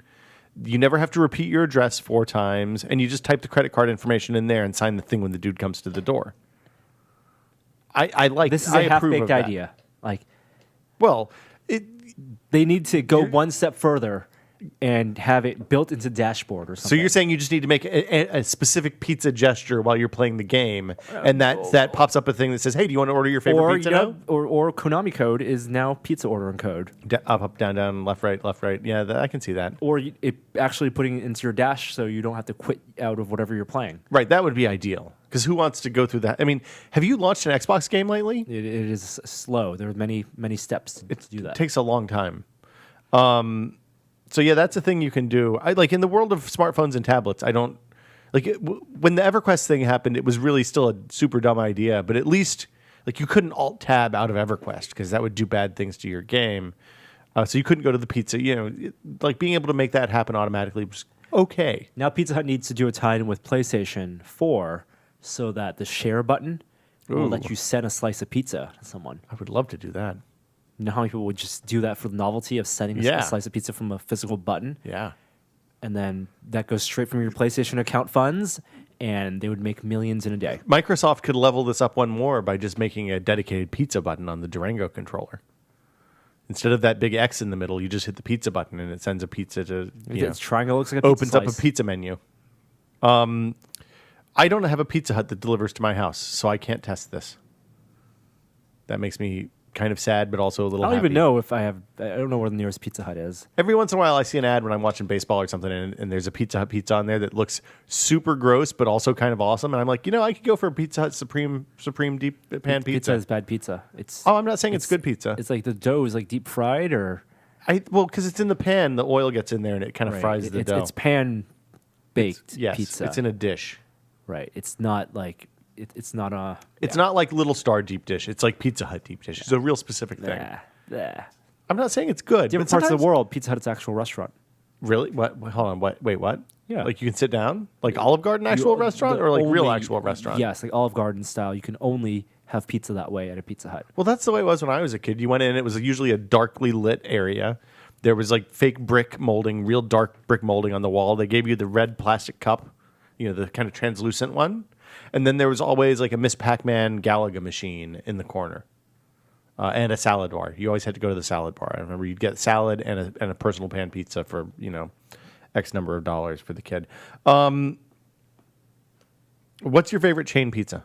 You never have to repeat your address 4 times, and you just type the credit card information in there and sign the thing when the dude comes to the door. I like this is a half-baked idea. Like, well, they need to go one step further and have it built into dashboard or something. So you're saying you just need to make a specific pizza gesture while you're playing the game, and that pops up a thing that says, "Hey, do you want to order your favorite pizza now?" Or Konami code is now pizza ordering code. Up, down, down, left, right. Yeah, I can see that. Or it actually putting it into your dash so you don't have to quit out of whatever you're playing. Right, that would be ideal. Because who wants to go through that? I mean, have you launched an Xbox game lately? It is slow. There are many steps to do that. It takes a long time. So yeah, that's a thing you can do. I like in the world of smartphones and tablets. I don't like when the EverQuest thing happened. It was really still a super dumb idea, but at least like you couldn't Alt Tab out of EverQuest because that would do bad things to your game. So you couldn't go to the pizza. You know, like being able to make that happen automatically was okay. Now Pizza Hut needs to do a tie-in with PlayStation 4 so that the share button will let you send a slice of pizza to someone. I would love to do that. You know how many people would just do that for the novelty of sending a slice of pizza from a physical button? Yeah. And then that goes straight from your PlayStation account funds, and they would make millions in a day. Microsoft could level this up one more by just making a dedicated pizza button on the Durango controller. Instead of that big X in the middle, you just hit the pizza button, and it sends a pizza to... Its triangle looks like a pizza opens slice. up a pizza menu. I don't have a Pizza Hut that delivers to my house, so I can't test this. That makes me... kind of sad, but also a little I don't happy. even know if I have... I don't know where the nearest Pizza Hut is. Every once in a while, I see an ad when I'm watching baseball or something, and there's a Pizza Hut pizza on there that looks super gross, but also kind of awesome. And I'm like, I could go for a Pizza Hut Supreme deep pan pizza. Pizza is bad pizza. I'm not saying it's good pizza. It's like the dough is like deep fried, or... because it's in the pan, the oil gets in there, and it kind of fries the dough. It's pan-baked yes, pizza. it's in a dish. Right. It's not like... It's not a... It's not like Little Star deep dish. It's like Pizza Hut deep dish. It's a real specific thing. I'm not saying it's good. Different parts of the world, Pizza Hut is actual restaurant. Really? What? Hold on. What? Wait, what? Yeah. Like you can sit down? Like Olive Garden actual restaurant or like real actual restaurant? Yes, like Olive Garden style. You can only have pizza that way at a Pizza Hut. Well, that's the way it was when I was a kid. You went in, it was usually a darkly lit area. There was like fake brick molding, real dark brick molding on the wall. They gave you the red plastic cup, the kind of translucent one. And then there was always like a Miss Pac-Man Galaga machine in the corner. And a salad bar. You always had to go to the salad bar. I remember you'd get salad and a personal pan pizza for, X number of dollars for the kid. What's your favorite chain pizza?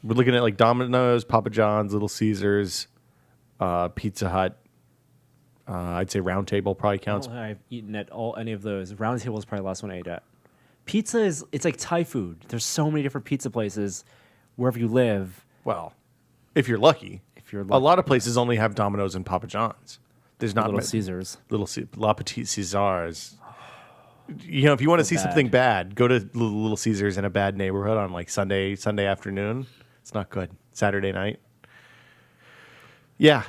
We're looking at like Domino's, Papa John's, Little Caesars, Pizza Hut. I'd say Round Table probably counts. I've eaten at any of those. Round Table is probably the last one I ate at. Pizza it's like Thai food. There's so many different pizza places wherever you live. Well, if you're lucky. A lot of places only have Domino's and Papa John's. There's not Little Caesars. La Petite Caesars. If you want to see something bad, go to Little Caesars in a bad neighborhood on like Sunday afternoon. It's not good. Saturday night. Yeah.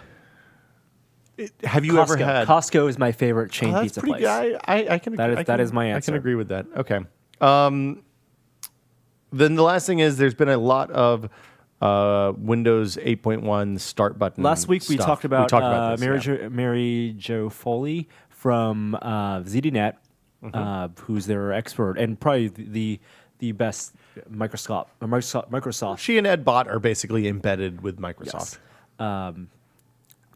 Have you ever had... Costco is my favorite chain pizza place. I can that is my answer. I can agree with that. Okay. Then the last thing is there's been a lot of Windows 8.1 start button. Last week we talked about, this, Mary Jo Foley from ZDNet, who's their expert and probably the best Microsoft. She and Ed Bot are basically embedded with Microsoft. Yes.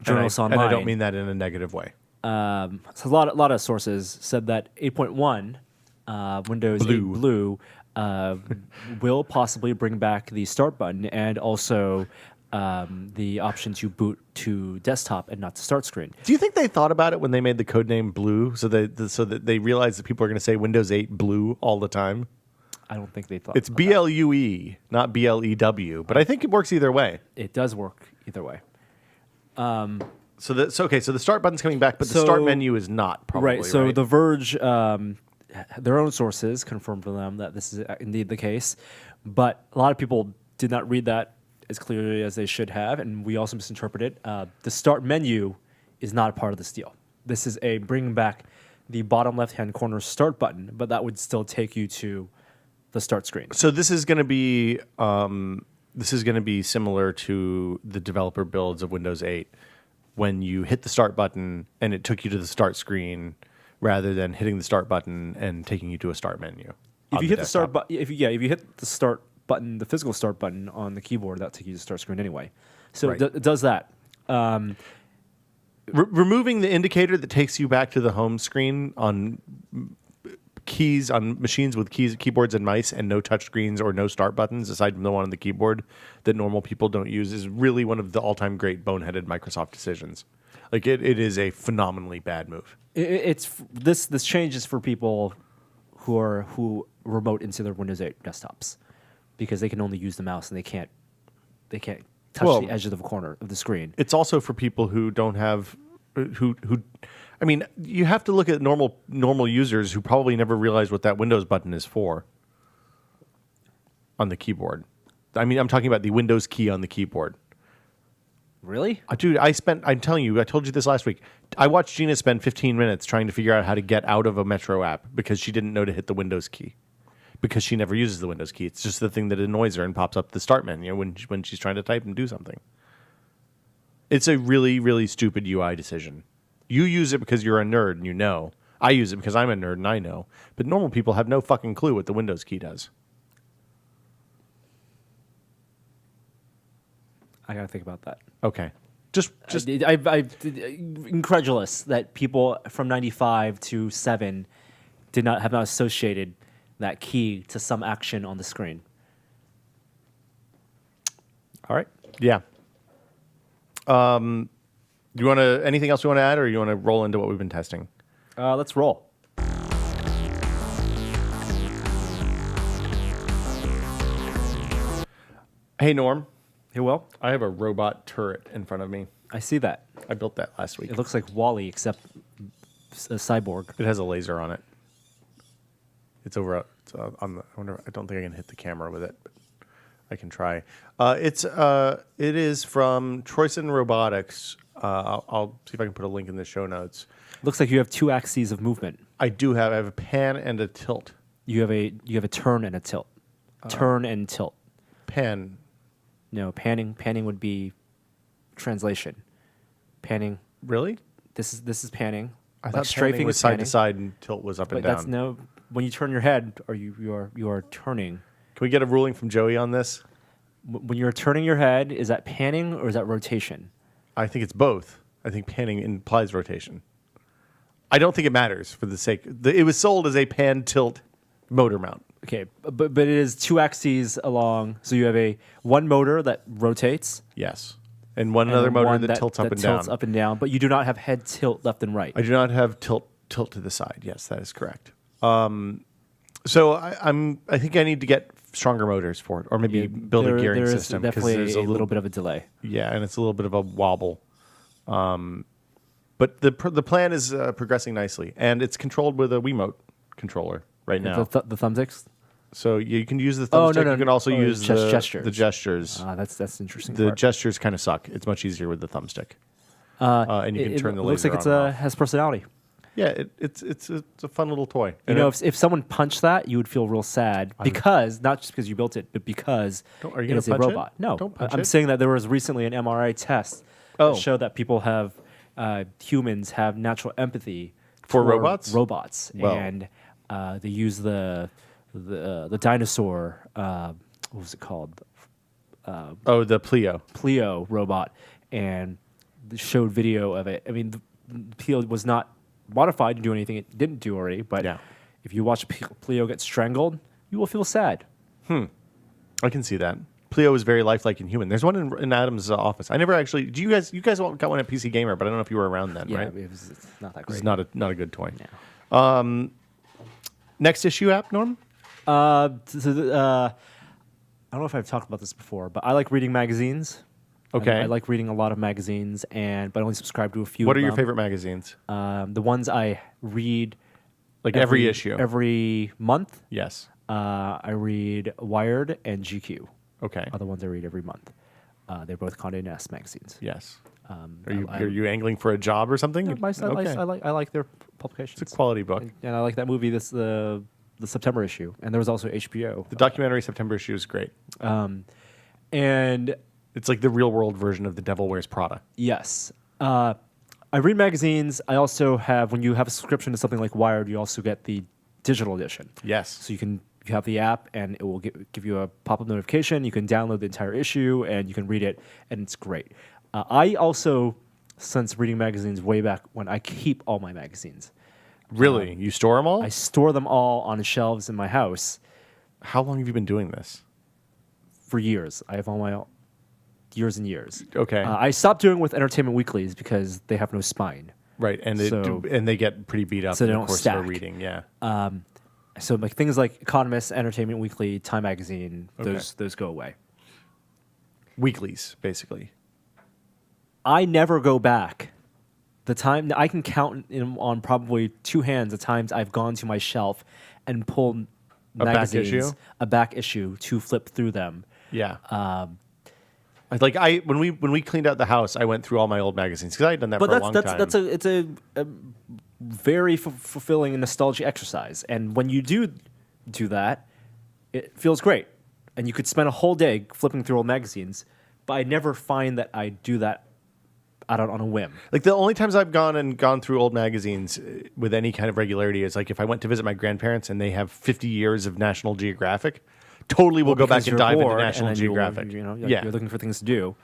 Journalists Online. And I don't mean that in a negative way. So a lot of sources said that 8.1 Windows 8 Blue will possibly bring back the start button and also the option to boot to desktop and not to start screen. Do you think they thought about it when they made the codename Blue, so that they realized that people are going to say Windows 8 Blue all the time? I don't think they thought it's BLUE, not BLEW, but I think it works either way. It does work either way. So the start button's coming back, but the start menu is not, probably, right. So The Verge, their own sources confirmed for them that this is indeed the case, but a lot of people did not read that as clearly as they should have, and we also misinterpreted. The start menu is not a part of this deal. This is a bringing back the bottom left-hand corner start button, but that would still take you to the start screen. So this is going to be similar to the developer builds of Windows 8, when you hit the start button and it took you to the start screen, rather than hitting the start button and taking you to a start menu. If you hit the start button, if you hit the start button, the physical start button on the keyboard, that'll take you to the start screen anyway. So it does that. Removing the indicator that takes you back to the home screen on keys on machines with keyboards and mice and no touch screens or no start buttons aside from the one on the keyboard that normal people don't use is really one of the all-time great boneheaded Microsoft decisions. Like it is a phenomenally bad move. This change is for people who remote into their Windows 8 desktops because they can only use the mouse and they can't touch the edge of the corner of the screen. It's also for people who don't have who I mean, you have to look at normal users who probably never realize what that Windows button is for on the keyboard. I mean, I'm talking about the Windows key on the keyboard. Really? Dude, I'm telling you, I told you this last week. I watched Gina spend 15 minutes trying to figure out how to get out of a Metro app because she didn't know to hit the Windows key. Because she never uses the Windows key. It's just the thing that annoys her and pops up the start menu when she's trying to type and do something. It's a really, really stupid UI decision. You use it because you're a nerd and you know. I use it because I'm a nerd and I know. But normal people have no fucking clue what the Windows key does. I gotta think about that. Okay. Just I'm incredulous that people from 95 to 7 have not associated that key to some action on the screen. All right. Yeah. Do you want to anything else you want to add, or you want to roll into what we've been testing? Let's roll. Hey, Norm. Hey, Will. I have a robot turret in front of me. I see that. I built that last week. It looks like Wall-E, except a cyborg. It has a laser on it. It's over on the. I don't think I can hit the camera with it, but I can try. It is from Troyson Robotics. I'll see if I can put a link in the show notes. Looks like you have two axes of movement. I have a pan and a tilt. You have a turn and a tilt. Turn and tilt. Pan. No, panning. Panning would be translation. Panning. Really? This is panning. I thought strafing was side to side and tilt was up and down. That's no. When you turn your head, you are turning. Can we get a ruling from Joey on this? When you're turning your head, is that panning or is that rotation? I think it's both. I think panning implies rotation. I don't think it matters for the sake. It was sold as a pan tilt motor mount. Okay, but it is two axes along. So you have one motor that rotates. Yes. And other motor that tilts up and down. Tilts up and down, but you do not have head tilt left and right. I do not have tilt to the side. Yes, that is correct. So I think I need to get stronger motors for it, or maybe build a gearing system. There's definitely a little bit of a delay. Yeah, and it's a little bit of a wobble. But the plan is progressing nicely, and it's controlled with a Wiimote controller right now. The thumbsticks. So you can use the thumbstick. You can also use the gestures. That's interesting. The gestures kind of suck. It's much easier with the thumbstick. And you can turn the laser on. Looks like it has personality. Yeah, it's a fun little toy. If someone punched that, you would feel real sad because not just because you built it, but because it's a robot. No, I'm saying that there was recently an MRI test that showed that humans have natural empathy for robots. Well. And they use the dinosaur. What was it called? The Pleo robot, and showed video of it. I mean, the Pleo was not modified to do anything it didn't do already, but if you watch Pleo get strangled, you will feel sad. I can see that. Pleo is very lifelike and human. There's one in Adam's office. I never actually. Do you guys got one at PC Gamer? But I don't know if you were around then. Yeah, right? it's not that great. It's not a good toy. No. Next issue app, Norm. I don't know if I've talked about this before, but I like reading magazines. Okay. I like reading a lot of magazines, but I only subscribe to a few. What of are your them. favorite magazines? The ones I read Like every issue. every month. Yes. I read Wired and GQ. Okay. Are the ones I read every month. They're both Condé Nast magazines. Yes. Are you angling for a job or something? No, I like their publications. It's a quality book. And I like that movie. The September issue, and there was also HBO. The documentary September issue is great. And it's like the real world version of The Devil Wears Prada. Yes. I read magazines. I also have, when you have a subscription to something like Wired, you also get the digital edition. Yes. So you have the app, and it will give you a pop-up notification. You can download the entire issue, and you can read it, and it's great. I also, since reading magazines way back when, I keep all my magazines. Really? You store them all? I store them all on shelves in my house. How long have you been doing this? For years. I have all my years and years. Okay. I stopped doing it with Entertainment Weeklies because they have no spine. Right, and they get pretty beat up so in they the don't course stack. of reading. Yeah. So like things like Economist, Entertainment Weekly, Time Magazine, those go away. Weeklies, basically. I never go back. The time I can count on probably two hands the times I've gone to my shelf and pulled magazines, a back issue to flip through them. Yeah. When we cleaned out the house, I went through all my old magazines because I had done that for a long time. But it's a very fulfilling and nostalgic exercise, and when you do that, it feels great, and you could spend a whole day flipping through old magazines. But I never find that I do that on a whim. Like the only times I've gone through old magazines with any kind of regularity is like if I went to visit my grandparents and they have 50 years of National Geographic. Totally, we'll go back and dive into National Geographic. You're looking for things to do.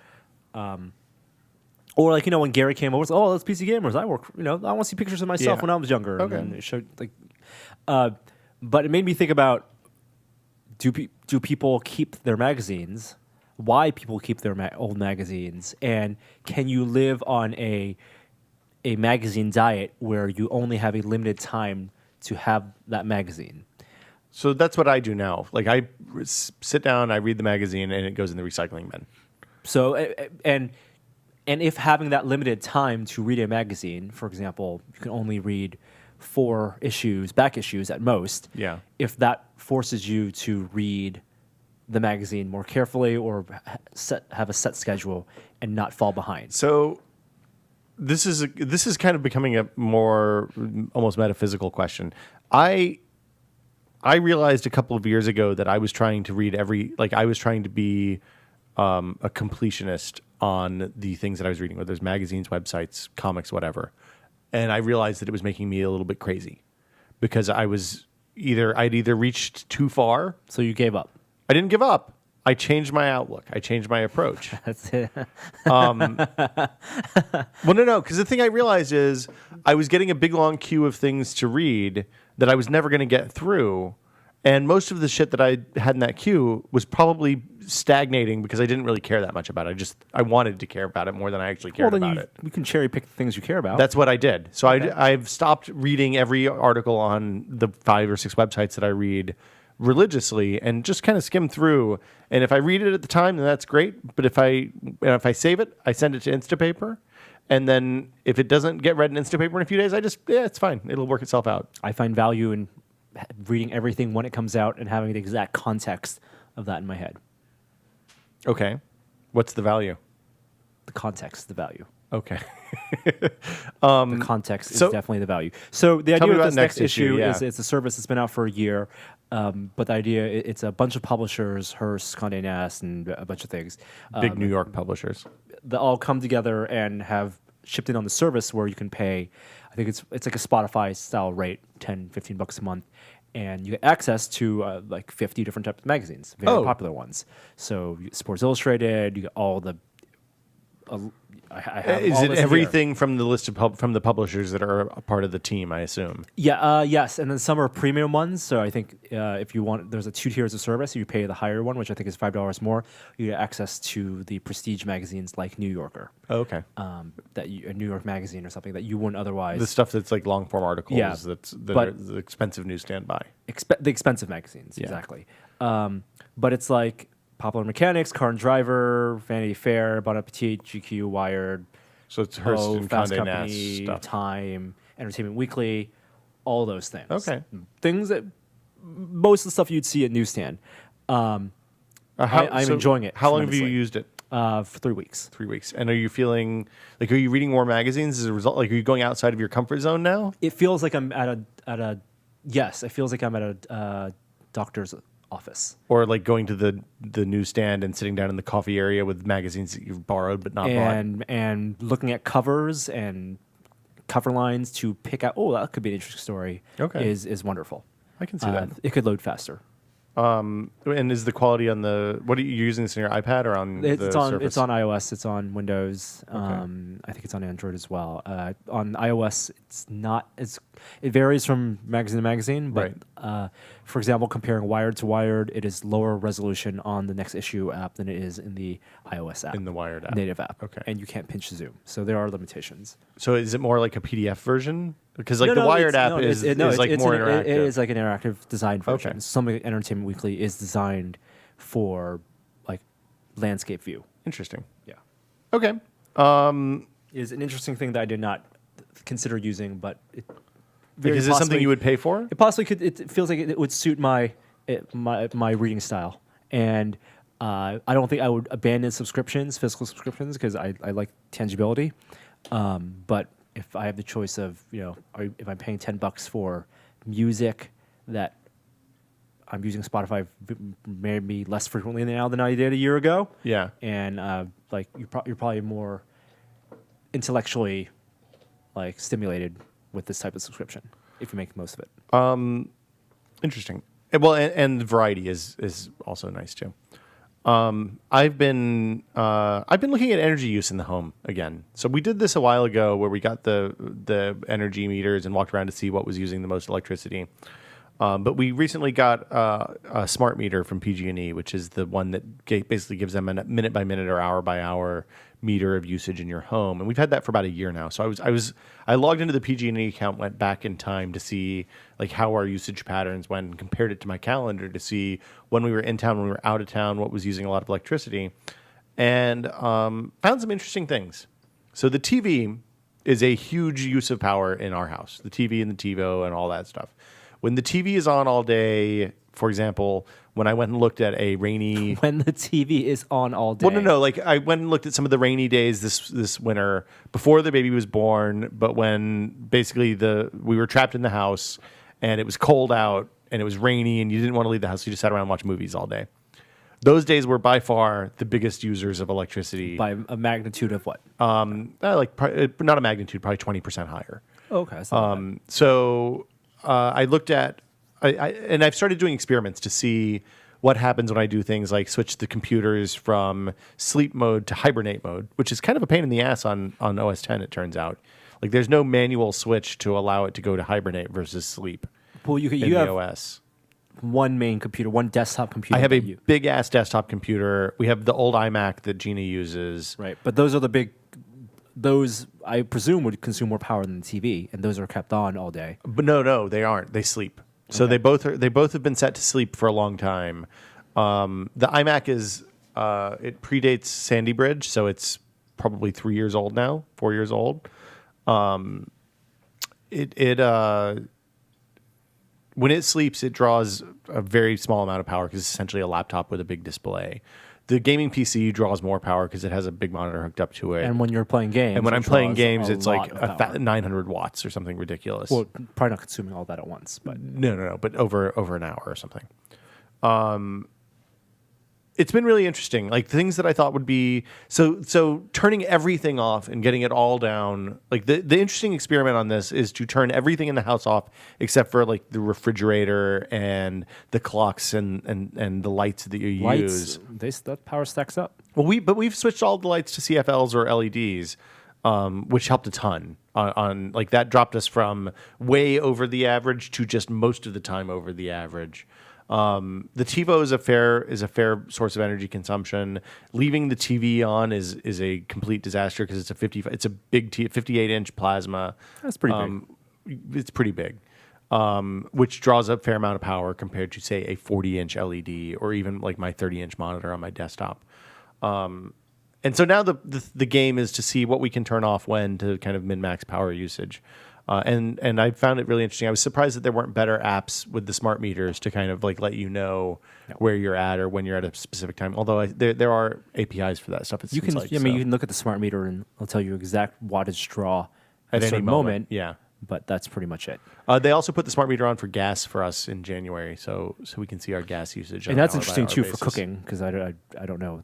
Or like when Gary came over, let's PC Gamers. I work. I want to see pictures of myself when I was younger. Okay. And it showed but it made me think about do people keep their magazines? Why people keep their old magazines, and can you live on a magazine diet where you only have a limited time to have that magazine? So that's what I do now. Like I sit down, I read the magazine, and it goes in the recycling bin. So and if having that limited time to read a magazine, for example, you can only read 4 issues, back issues at most. Yeah. If that forces you to read the magazine more carefully or have a set schedule and not fall behind. So this is kind of becoming a more almost metaphysical question. I realized a couple of years ago that I was trying to read I was trying to be a completionist on the things that I was reading, whether it's magazines, websites, comics, whatever. And I realized that it was making me a little bit crazy because I'd either reached too far. So you gave up. I didn't give up. I changed my outlook. I changed my approach. That's it. Well, no, because the thing I realized is I was getting a big long queue of things to read that I was never going to get through. And most of the shit that I had in that queue was probably stagnating because I didn't really care that much about it. I wanted to care about it more than I actually cared about it. You can cherry pick the things you care about. That's what I did. So okay. I've stopped reading every article on the 5 or 6 websites that I read religiously and just kind of skim through. And if I read it at the time, then that's great. But if I save it, I send it to Instapaper. And then if it doesn't get read in Instapaper in a few days, it's fine. It'll work itself out. I find value in reading everything when it comes out and having the exact context of that in my head. Okay. What's the value? The context, the value. Okay. The context is definitely the value. So the idea of this next issue is it's a service that's been out for a year, but the idea it's a bunch of publishers, Hearst, Condé Nast, and a bunch of things. Big New York publishers. That all come together and have shipped in on the service where you can pay, I think it's like a Spotify style rate, $10, $15 a month, and you get access to like 50 different types of magazines, very popular ones. So Sports Illustrated, you get all the I have Is all it this here. everything from the list of from the publishers that are a part of the team? I assume. Yeah. Yes, and then some are premium ones. So I think if you want, there's a 2 tiers of service. You pay the higher one, which I think is $5 more. You get access to the prestige magazines like New Yorker. Oh, okay. A New York Magazine or something that you wouldn't otherwise. The stuff that's like long form articles. Yeah, that are the expensive newsstand buy. The expensive magazines, exactly. But it's like Popular Mechanics, Car and Driver, Vanity Fair, Bon Appetit, GQ, Wired. So it's Hearst and Fast Condé Company, Nast stuff. Time, Entertainment Weekly, all those things. Okay. Things that most of the stuff you'd see at newsstand. I'm enjoying it. How long have you used it? For 3 weeks. 3 weeks. And are you feeling like, are you reading more magazines as a result? Like, are you going outside of your comfort zone now? It feels like I'm at a yes. It feels like I'm at a doctor's office. Or like going to the newsstand and sitting down in the coffee area with magazines that you've borrowed but not bought. And looking at covers and cover lines to pick out, that could be an interesting story. Okay. Is wonderful. I can see that. It could load faster. And is the quality on what are you using this on your iPad or on the Surface? It's on iOS. It's on Windows. Okay. I think it's on Android as well. On iOS, it's not as it varies from magazine to magazine. But for example, comparing Wired to Wired, it is lower resolution on the Next Issue app than it is in the iOS app. In the Wired app, native app. Okay. And you can't pinch zoom, so there are limitations. So is it more like a PDF version? Because like the Wired app is like more interactive. It is like an interactive design version. Okay. Something like Entertainment Weekly is designed for like landscape view. Interesting. Yeah. Okay. Is an interesting thing that I did not consider using, but is it something you would pay for? It possibly could. It feels like it would suit my reading style, and I don't think I would abandon physical subscriptions, because I like tangibility. But if I have the choice of, if I'm paying $10 for music that I'm using Spotify maybe less frequently now than I did a year ago. Yeah. And you're probably more intellectually stimulated with this type of subscription if you make the most of it. Interesting. Well, and variety is also nice too. I've been looking at energy use in the home again. So we did this a while ago where we got the energy meters and walked around to see what was using the most electricity. But we recently got a smart meter from PG&E, which is the one that basically gives them a minute by minute or hour by hour meter of usage in your home, and we've had that for about a year now. So I logged into the PG&E account, went back in time to see like how our usage patterns went, and compared it to my calendar to see when we were in town, when we were out of town, what was using a lot of electricity, and found some interesting things. So the TV is a huge use of power in our house. The TV and the TiVo and all that stuff. When the TV is on all day, for example, when I went and looked at a rainy... When the TV is on all day. Well, no. Like, I went and looked at some of the rainy days this winter before the baby was born, but when basically we were trapped in the house and it was cold out and it was rainy and you didn't want to leave the house, you just sat around and watched movies all day. Those days were by far the biggest users of electricity. By a magnitude of what? Not a magnitude, probably 20% higher. Oh, okay. That's not bad. So I looked at... and I've started doing experiments to see what happens when I do things like switch the computers from sleep mode to hibernate mode, which is kind of a pain in the ass on OS X, it turns out. Like, there's no manual switch to allow it to go to hibernate versus sleep. Well, you have OS. One main computer, one desktop computer. I have a big-ass desktop computer. We have the old iMac that Gina uses. Right, but those are the big... Those, I presume, would consume more power than the TV, and those are kept on all day. But no, they aren't. They sleep. So they both have been set to sleep for a long time. The iMac is it predates Sandy Bridge, so it's probably 3 years old now, 4 years old. When it sleeps, it draws a very small amount of power because it's essentially a laptop with a big display. The gaming PC draws more power because it has a big monitor hooked up to it. And when you're playing games, and when I'm playing games, it's like 900 watts or something ridiculous. Well, probably not consuming all that at once, but no, but over an hour or something. it's been really interesting. Like things that I thought would be so turning everything off and getting it all down. Like the interesting experiment on this is to turn everything in the house off except for like the refrigerator and the clocks and the lights that you use. That power stacks up. Well, we've switched all the lights to CFLs or LEDs, which helped a ton. On like that dropped us from way over the average to just most of the time over the average. The TiVo is a fair source of energy consumption. Leaving the TV on is a complete disaster because it's a big 58-inch plasma. That's pretty big. It's pretty big, which draws a fair amount of power compared to say a 40-inch LED or even like my 30-inch monitor on my desktop. And so now the game is to see what we can turn off when to kind of min-max power usage. And I found it really interesting. I was surprised that there weren't better apps with the smart meters to kind of like let you know where you're at or when you're at a specific time. Although there are APIs for that stuff. You can look at the smart meter and it'll tell you exact wattage draw at any moment. Yeah, but that's pretty much it. They also put the smart meter on for gas for us in January, so we can see our gas usage. And that's interesting too for cooking because I don't know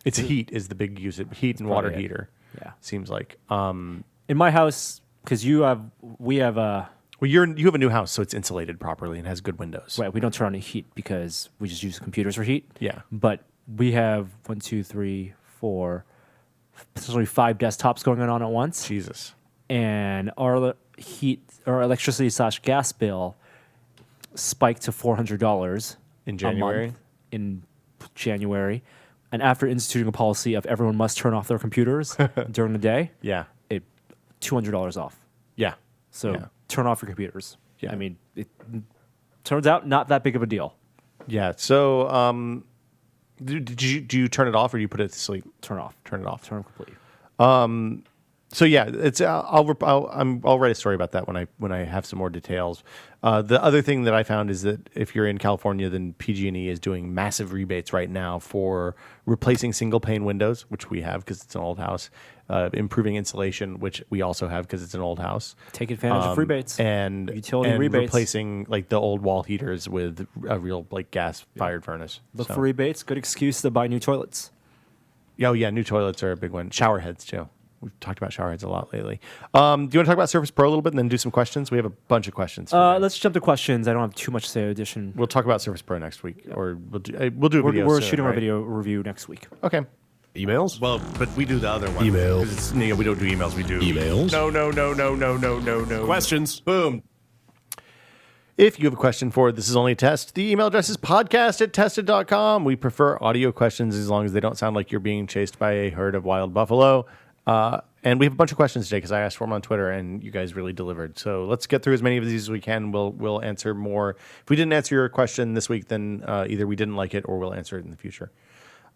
it's heat is the big use. Heat and water heater. Yeah, seems like in my house. Because you have a new house, so it's insulated properly and has good windows. Right, we don't turn on the heat because we just use computers for heat. Yeah, but we have 1, 2, 3, 4, potentially 5 desktops going on at once. Jesus, and our electricity / gas bill spiked to $400 in January. In January, and after instituting a policy of everyone must turn off their computers during the day. Yeah. $200 off. Yeah. So turn off your computers. Yeah. I mean, it turns out not that big of a deal. Yeah. So, do you turn it off or do you put it to sleep? Turn it off. Turn it off. Turn it completely. So yeah, it's I'll write a story about that when I have some more details. The other thing that I found is that if you're in California, then PG&E is doing massive rebates right now for replacing single pane windows, which we have because it's an old house, improving insulation, which we also have because it's an old house. Take advantage of rebates and utility rebates. Replacing like the old wall heaters with a real like gas fired furnace. Look for rebates. Good excuse to buy new toilets. Oh yeah, new toilets are a big one. Shower heads too. We've talked about shower heads a lot lately. Do you want to talk about Surface Pro a little bit and then do some questions? We have a bunch of questions. Let's jump to questions. I don't have too much to say. Addition. We'll talk about Surface Pro next week, or we'll do a video. We're shooting our video review next week. Okay. Emails? Well, but we do the other one. Emails. We don't do emails. We do emails. No. Questions. Boom. If you have a question for This Is Only a Test, the email address is podcast@tested.com. We prefer audio questions as long as they don't sound like you're being chased by a herd of wild buffalo. And we have a bunch of questions today because I asked for them on Twitter and you guys really delivered. So let's get through as many of these as we can. We'll answer more. If we didn't answer your question this week, then either we didn't like it or we'll answer it in the future.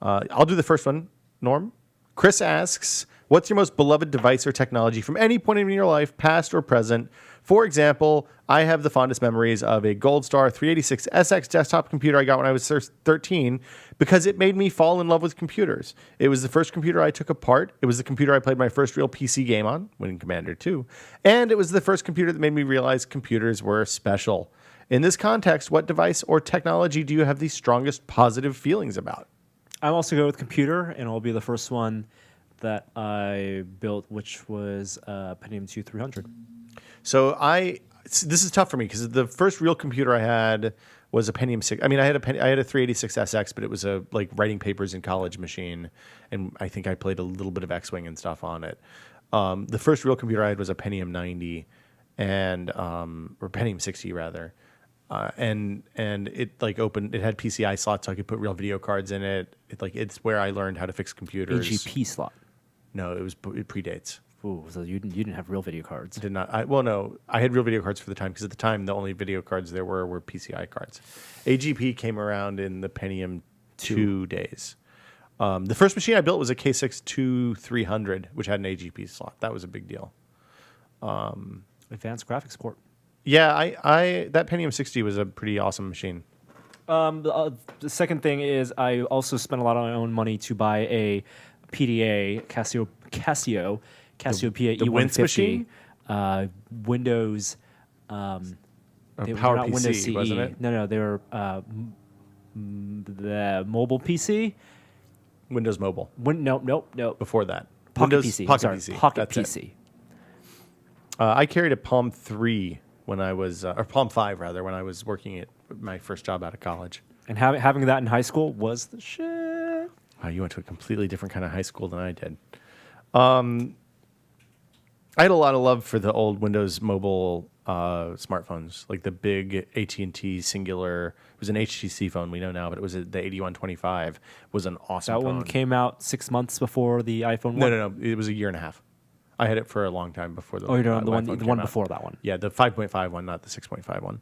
I'll do the first one, Norm. Chris asks, what's your most beloved device or technology from any point in your life, past or present? For example, I have the fondest memories of a Gold Star 386 SX desktop computer I got when I was 13 because it made me fall in love with computers. It was the first computer I took apart. It was the computer I played my first real PC game on, Winning Commander 2. And it was the first computer that made me realize computers were special. In this context, what device or technology do you have the strongest positive feelings about? I'm also going with computer, and it'll be the first one that I built, which was Pentium 2 300. So this is tough for me because the first real computer I had was a Pentium 6. I mean, I had a 386 SX, but it was a like writing papers in college machine, and I think I played a little bit of X-Wing and stuff on it. The first real computer I had was a Pentium 90, and or Pentium 60 rather, and it like opened. It had PCI slots, so I could put real video cards in it. It's where I learned how to fix computers. AGP slot. No, it predates. Ooh, so you didn't have real video cards. I did not. No, I had real video cards for the time because at the time the only video cards there were PCI cards. AGP came around in the Pentium 2 days. The first machine I built was a K6-2300, which had an AGP slot. That was a big deal. Advanced graphics port. Yeah, I that Pentium 60 was a pretty awesome machine. The second thing is I also spent a lot of my own money to buy a PDA Casio PA E150 machine? Windows. A They were Power not PC, Windows CE. wasn't it? No, they were the mobile PC. Windows Mobile. No. Before that. Pocket Windows PC. Pocket Sorry, PC. Pocket That's it. PC. I carried a Palm 3 when I was, or Palm 5 rather, when I was working at my first job out of college. And having that in high school was the shit. Wow, you went to a completely different kind of high school than I did. I had a lot of love for the old Windows Mobile smartphones, like the big AT&T Singular. It was an HTC phone, we know now, but it was the 8125 was an awesome That phone. one came out 6 months before the iPhone 1? No. It was a year and a half. I had it for a long time before the Oh, you're doing the iPhone one came out. before that one. Yeah, the 5.5 one, not the 6.5 one.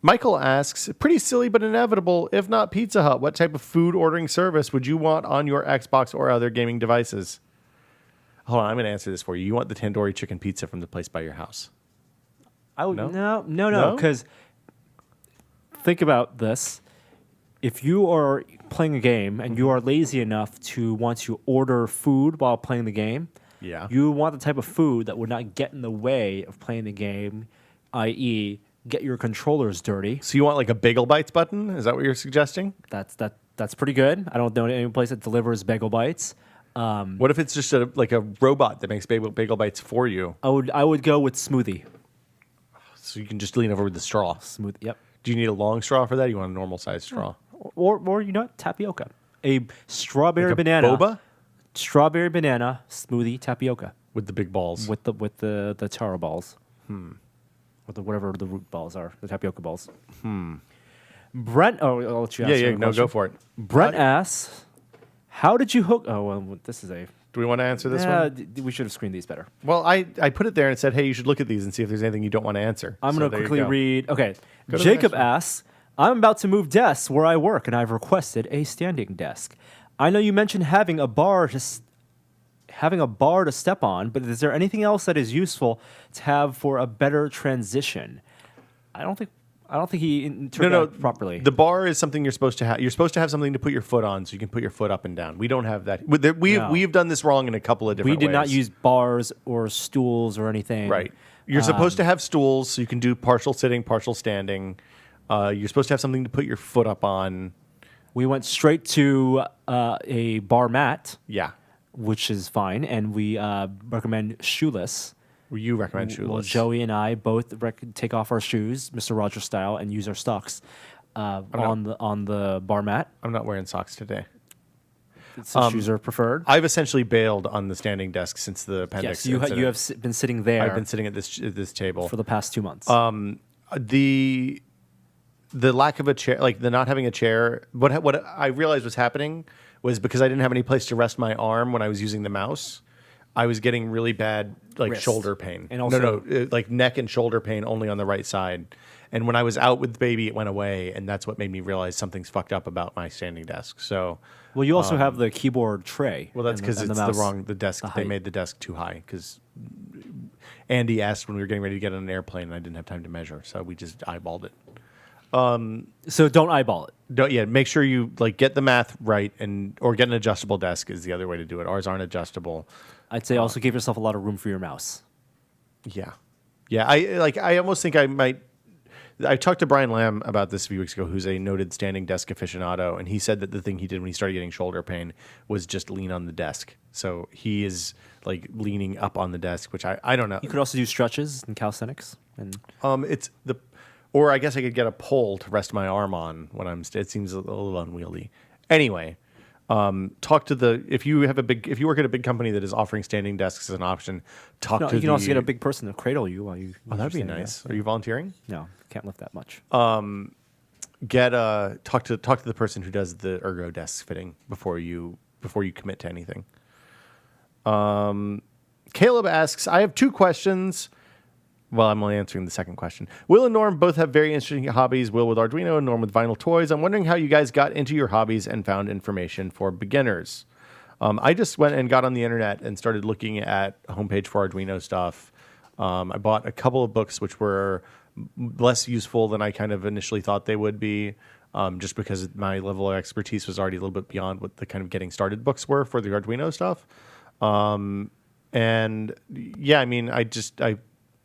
Michael asks, pretty silly but inevitable, if not Pizza Hut, what type of food ordering service would you want on your Xbox or other gaming devices? Hold on, I'm going to answer this for you. You want the tandoori chicken pizza from the place by your house? I would No? no, because think about this. If you are playing a game and you are lazy enough to want to order food while playing the game, Yeah. you want the type of food that would not get in the way of playing the game, i.e., get your controllers dirty. So you want like a Bagel Bites button? Is that what you're suggesting? That's pretty good. I don't know any place that delivers bagel bites. What if it's just like a robot that makes Bagel Bites for you? I would go with smoothie. So you can just lean over with the straw. Smoothie. Yep. Do you need a long straw for that? Or you want a normal sized straw? Or you know what? Tapioca. A strawberry Like a banana. boba? Strawberry banana smoothie tapioca With the big balls. with the taro balls. With whatever the root balls are, the tapioca balls. Brent, I'll let you answer. Yeah, the no, question. go for it. Brent asks, "How did you hook?" Oh, well, this is a. Do we want to answer this one? We should have screened these better. Well, I put it there and said, hey, you should look at these and see if there's anything you don't want to answer. I'm So going to there you quickly go. read. Okay, Go to the Jacob next one. asks, "I'm about to move desks where I work, and I've requested a standing desk. I know you mentioned having a bar to step on, but is there anything else that is useful to have for a better transition?" I don't think he interpreted that properly. The bar is something you're supposed to have. You're supposed to have something to put your foot on so you can put your foot up and down. We don't have that. We've done this wrong in a couple of different We ways. did not use bars or stools or anything. Right. You're supposed to have stools so you can do partial sitting, partial standing. You're supposed to have something to put your foot up on. We went straight to a bar mat, Yeah. which is fine, and we recommend shoeless. You recommend shoeless. Well, Joey and I both take off our shoes, Mr. Rogers style, and use our stocks on the bar mat. I'm not wearing socks today. So shoes are preferred. I've essentially bailed on the standing desk since the appendix. Yes, you incident. have been sitting there. I've been sitting at this table for the past 2 months. The lack of a chair, like the not having a chair. What I realized was happening was because I didn't have any place to rest my arm when I was using the mouse. I was getting really bad Wrist. shoulder pain. And also- like neck and shoulder pain only on the right side. And when I was out with the baby, it went away, and that's what made me realize something's fucked up about my standing desk. So, well, you also have the keyboard tray. well, that's because it's the desk. They height. made the desk too high because Andy asked when we were getting ready to get on an airplane, and I didn't have time to measure, so we just eyeballed it. So don't eyeball it. Make sure you get the math right, or get an adjustable desk is the other way to do it. Ours aren't adjustable. I'd say also give yourself a lot of room for your mouse. Yeah. I almost think I might. I talked to Brian Lamb about this a few weeks ago, who's a noted standing desk aficionado, and he said that the thing he did when he started getting shoulder pain was just lean on the desk. So he is leaning up on the desk, which I don't know. You could also do stretches and calisthenics. And or I guess I could get a pole to rest my arm on when it seems a little unwieldy. Anyway, talk to if you work at a big company that is offering standing desks as an option, you can also get a big person to cradle you while you. Oh, that'd be nice. Are you volunteering? No, can't lift that much. Talk to the person who does the ergo desk fitting before you commit to anything. Caleb asks, I have 2 questions. Well, I'm only answering the second question. Will and Norm both have very interesting hobbies. Will with Arduino and Norm with vinyl toys. I'm wondering how you guys got into your hobbies and found information for beginners. I just went and got on the internet and started looking at a homepage for Arduino stuff. I bought a couple of books which were less useful than I kind of initially thought they would be, just because my level of expertise was already a little bit beyond what the kind of getting started books were for the Arduino stuff. And yeah, I mean,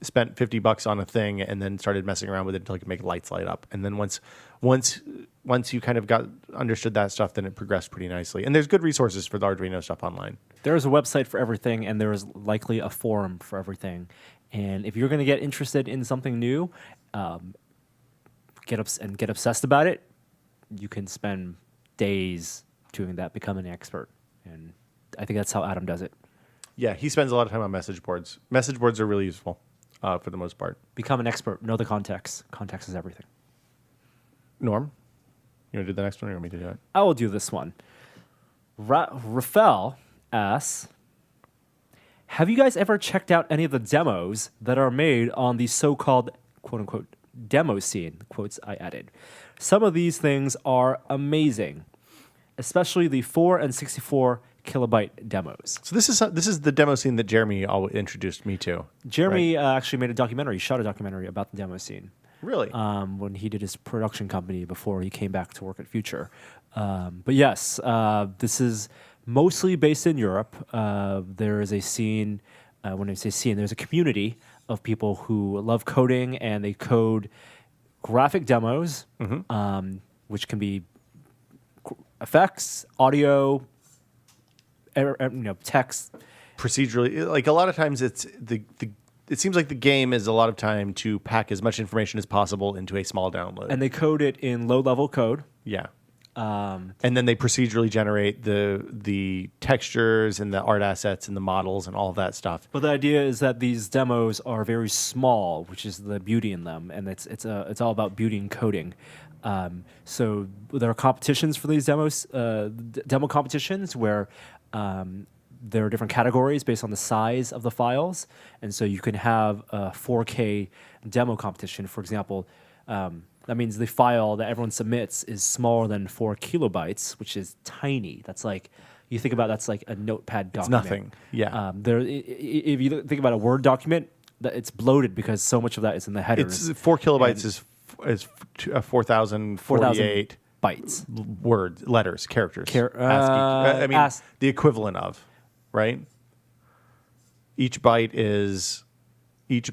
spent $50 on a thing and then started messing around with it until I could make lights light up. And then once you kind of understood that stuff, then it progressed pretty nicely. And there's good resources for the Arduino stuff online. There is a website for everything, and there is likely a forum for everything. And if you're going to get interested in something new, get obsessed about it, you can spend days doing that, become an expert. And I think that's how Adam does it. Yeah, he spends a lot of time on message boards. Message boards are really useful for the most part. Become an expert. Know the context. Context is everything. Norm, you want to do the next one or you want me to do it? I will do this one. Rafael asks, have you guys ever checked out any of the demos that are made on the so-called quote-unquote demo scene? Quotes I added. Some of these things are amazing, especially the 4 and 64 kilobyte demos. So this is the demo scene that Jeremy introduced me to. Jeremy actually made a documentary, shot a documentary about the demo scene. Really? When he did his production company before he came back to work at Future. But yes, this is mostly based in Europe. There is a scene, when I say scene, there's a community of people who love coding, and they code graphic demos, which can be effects, audio, text. Procedurally, like a lot of times it seems like the game is a lot of time to pack as much information as possible into a small download. And they code it in low-level code. Yeah. And then they procedurally generate the textures and the art assets and the models and all of that stuff. But the idea is that these demos are very small, which is the beauty in them, and it's all about beauty and coding. So there are competitions for these demos, demo competitions where there are different categories based on the size of the files, and so you can have a 4K demo competition. For example, that means the file that everyone submits is smaller than 4 kilobytes, which is tiny. That's like, you think about, that's like a notepad document. It's nothing. Yeah. If you think about a Word document, it's bloated because so much of that is in the headers. It's 4 kilobytes is 4,048 bytes. Letters, characters. ASCII. The equivalent of, right? Each byte is an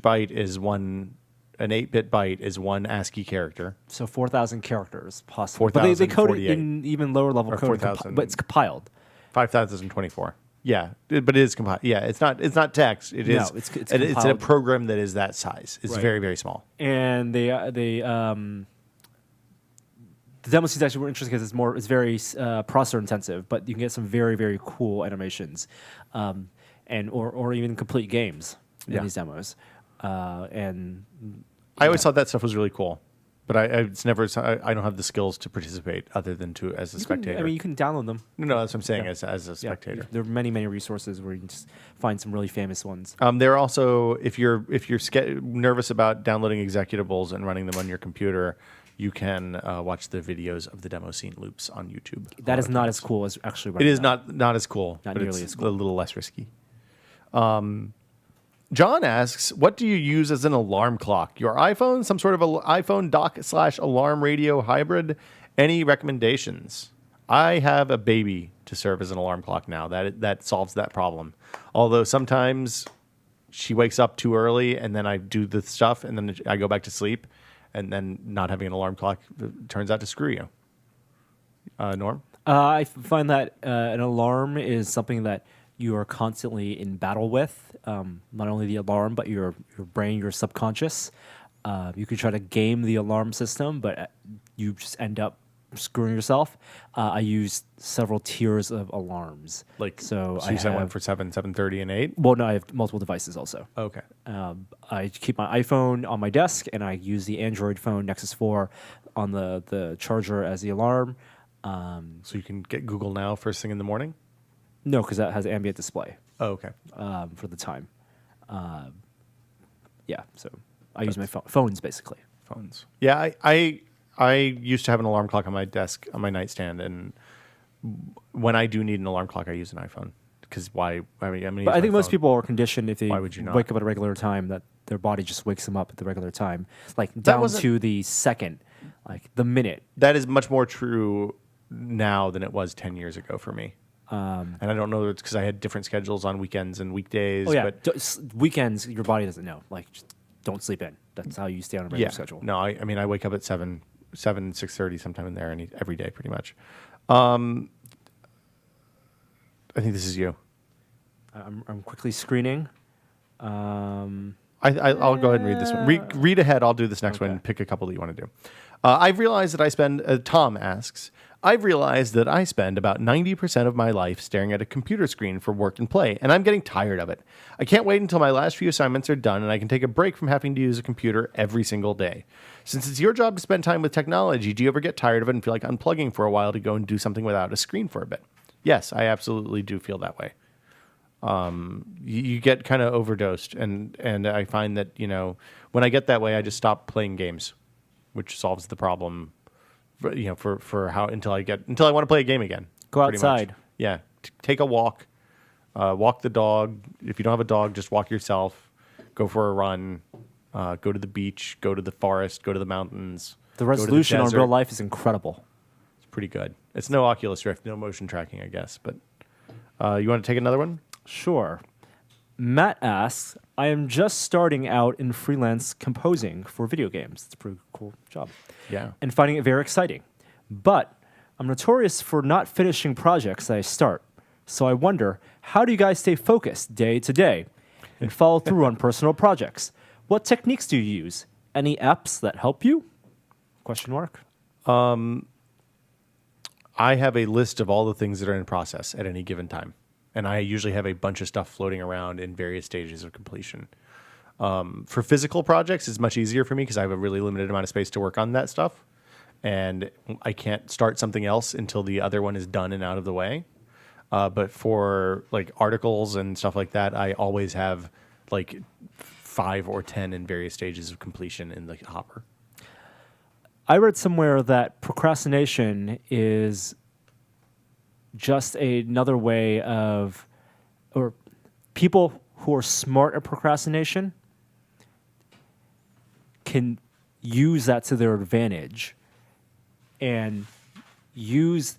8-bit byte is one ASCII character. So 4,000 characters, possibly. But they code it in even lower level code, but it's compiled. 5,024. Yeah, but it is compiled. Yeah, it's not text. It's a program that is that size. It's very, very small. And the demo scenes actually were interesting because it's very processor intensive, but you can get some very, very cool animations, or even complete games in these demos. And I always thought that stuff was really cool, but I don't have the skills to participate other than as a spectator. You can download them. No, that's what I'm saying. As a spectator, there are many, many resources where you can just find some really famous ones. There are also, if you're nervous about downloading executables and running them on your computer, you can watch the videos of the demo scene loops on YouTube. That is not as cool as actually running. It is not as cool. Not but nearly it's as cool. A little less risky. John asks, what do you use as an alarm clock? Your iPhone? Some sort of iPhone dock/alarm radio hybrid? Any recommendations? I have a baby to serve as an alarm clock now. That solves that problem. Although sometimes she wakes up too early and then I do the stuff and then I go back to sleep, and then not having an alarm clock turns out to screw you. Norm? I find that an alarm is something that you are constantly in battle with, not only the alarm, but your brain, your subconscious. You can try to game the alarm system, but you just end up screwing yourself. I use several tiers of alarms. So you said one for 7, 7:30, and 8? Well, no, I have multiple devices also. Okay. I keep my iPhone on my desk, and I use the Android phone Nexus 4 on the charger as the alarm. So you can get Google Now first thing in the morning? No, because that has ambient display. Oh, okay. For the time. So I use my phones, basically. Phones. Yeah, I used to have an alarm clock on my desk, on my nightstand, and when I do need an alarm clock, I use an iPhone. Because why? But I think most people are conditioned if they wake up at a regular time that their body just wakes them up at the regular time, down to the second, the minute. That is much more true now than it was 10 years ago for me. And I don't know if it's because I had different schedules on weekends and weekdays. Oh yeah, weekends your body doesn't know. don't sleep in. That's how you stay on a regular schedule. No, I mean, I wake up at 6:30, sometime in there, every day, pretty much. I think this is you. I'm quickly screening. I'll go ahead and read this one. Read ahead. I'll do this next one and pick a couple that you want to do. I've realized that I spend, Tom asks, I've realized that I spend about 90% of my life staring at a computer screen for work and play, and I'm getting tired of it. I can't wait until my last few assignments are done and I can take a break from having to use a computer every single day. Since it's your job to spend time with technology, do you ever get tired of it and feel like unplugging for a while to go and do something without a screen for a bit? Yes, I absolutely do feel that way. You get kind of overdosed, and I find that, when I get that way, I just stop playing games, which solves the problem. For how until I want to play a game again. Go outside. Much. Yeah, take a walk. Walk the dog. If you don't have a dog, just walk yourself. Go for a run. Go to the beach. Go to the forest. Go to the mountains. The resolution on real life is incredible. It's pretty good. It's no Oculus Rift, no motion tracking, I guess. But you want to take another one? Sure. Matt asks, I am just starting out in freelance composing for video games. It's a pretty cool job. Yeah. And finding it very exciting. But I'm notorious for not finishing projects that I start. So I wonder, how do you guys stay focused day to day and follow through on personal projects? What techniques do you use? Any apps that help you? Question mark. I have a list of all the things that are in process at any given time. And I usually have a bunch of stuff floating around in various stages of completion. For physical projects, it's much easier for me because I have a really limited amount of space to work on that stuff. And I can't start something else until the other one is done and out of the way. But for like articles and stuff like that, I always have like 5 or 10 in various stages of completion in the hopper. I read somewhere that procrastination is just another way of, or people who are smart at procrastination can use that to their advantage and use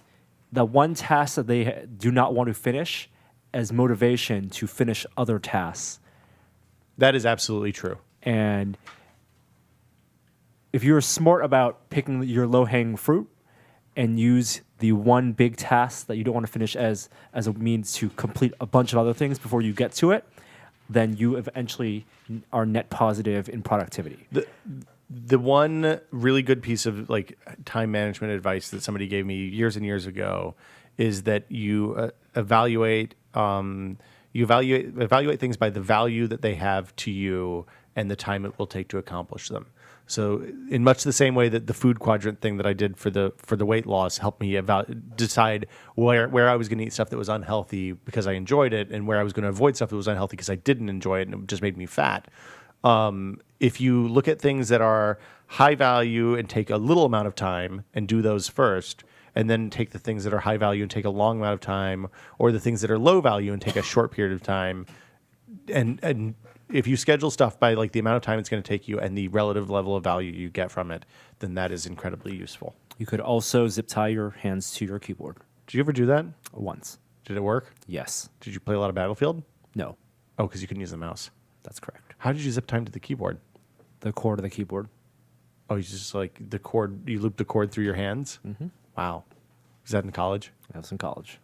the one task that they do not want to finish as motivation to finish other tasks. That is absolutely true. And if you're smart about picking your low-hanging fruit and use the one big task that you don't want to finish as a means to complete a bunch of other things before you get to it, then you eventually are net positive in productivity. The one really good piece of like time management advice that somebody gave me years and years ago is that you evaluate things by the value that they have to you and the time it will take to accomplish them. So in much the same way that the food quadrant thing that I did for the weight loss helped me decide where I was going to eat stuff that was unhealthy because I enjoyed it and where I was going to avoid stuff that was unhealthy because I didn't enjoy it and it just made me fat. If you look at things that are high value and take a little amount of time and do those first, and then take the things that are high value and take a long amount of time, or the things that are low value and take a short period of time, and if you schedule stuff by like the amount of time it's going to take you and the relative level of value you get from it, then that is incredibly useful. You could also zip tie your hands to your keyboard. Did you ever do that? Once. Did it work? Yes. Did you play a lot of Battlefield? No. Oh, because you couldn't use the mouse. That's correct. How did you zip time to the keyboard? The cord of the keyboard. Oh, you just like the cord, you loop the cord through your hands? Mm-hmm. Wow. Was that in college? That was in college.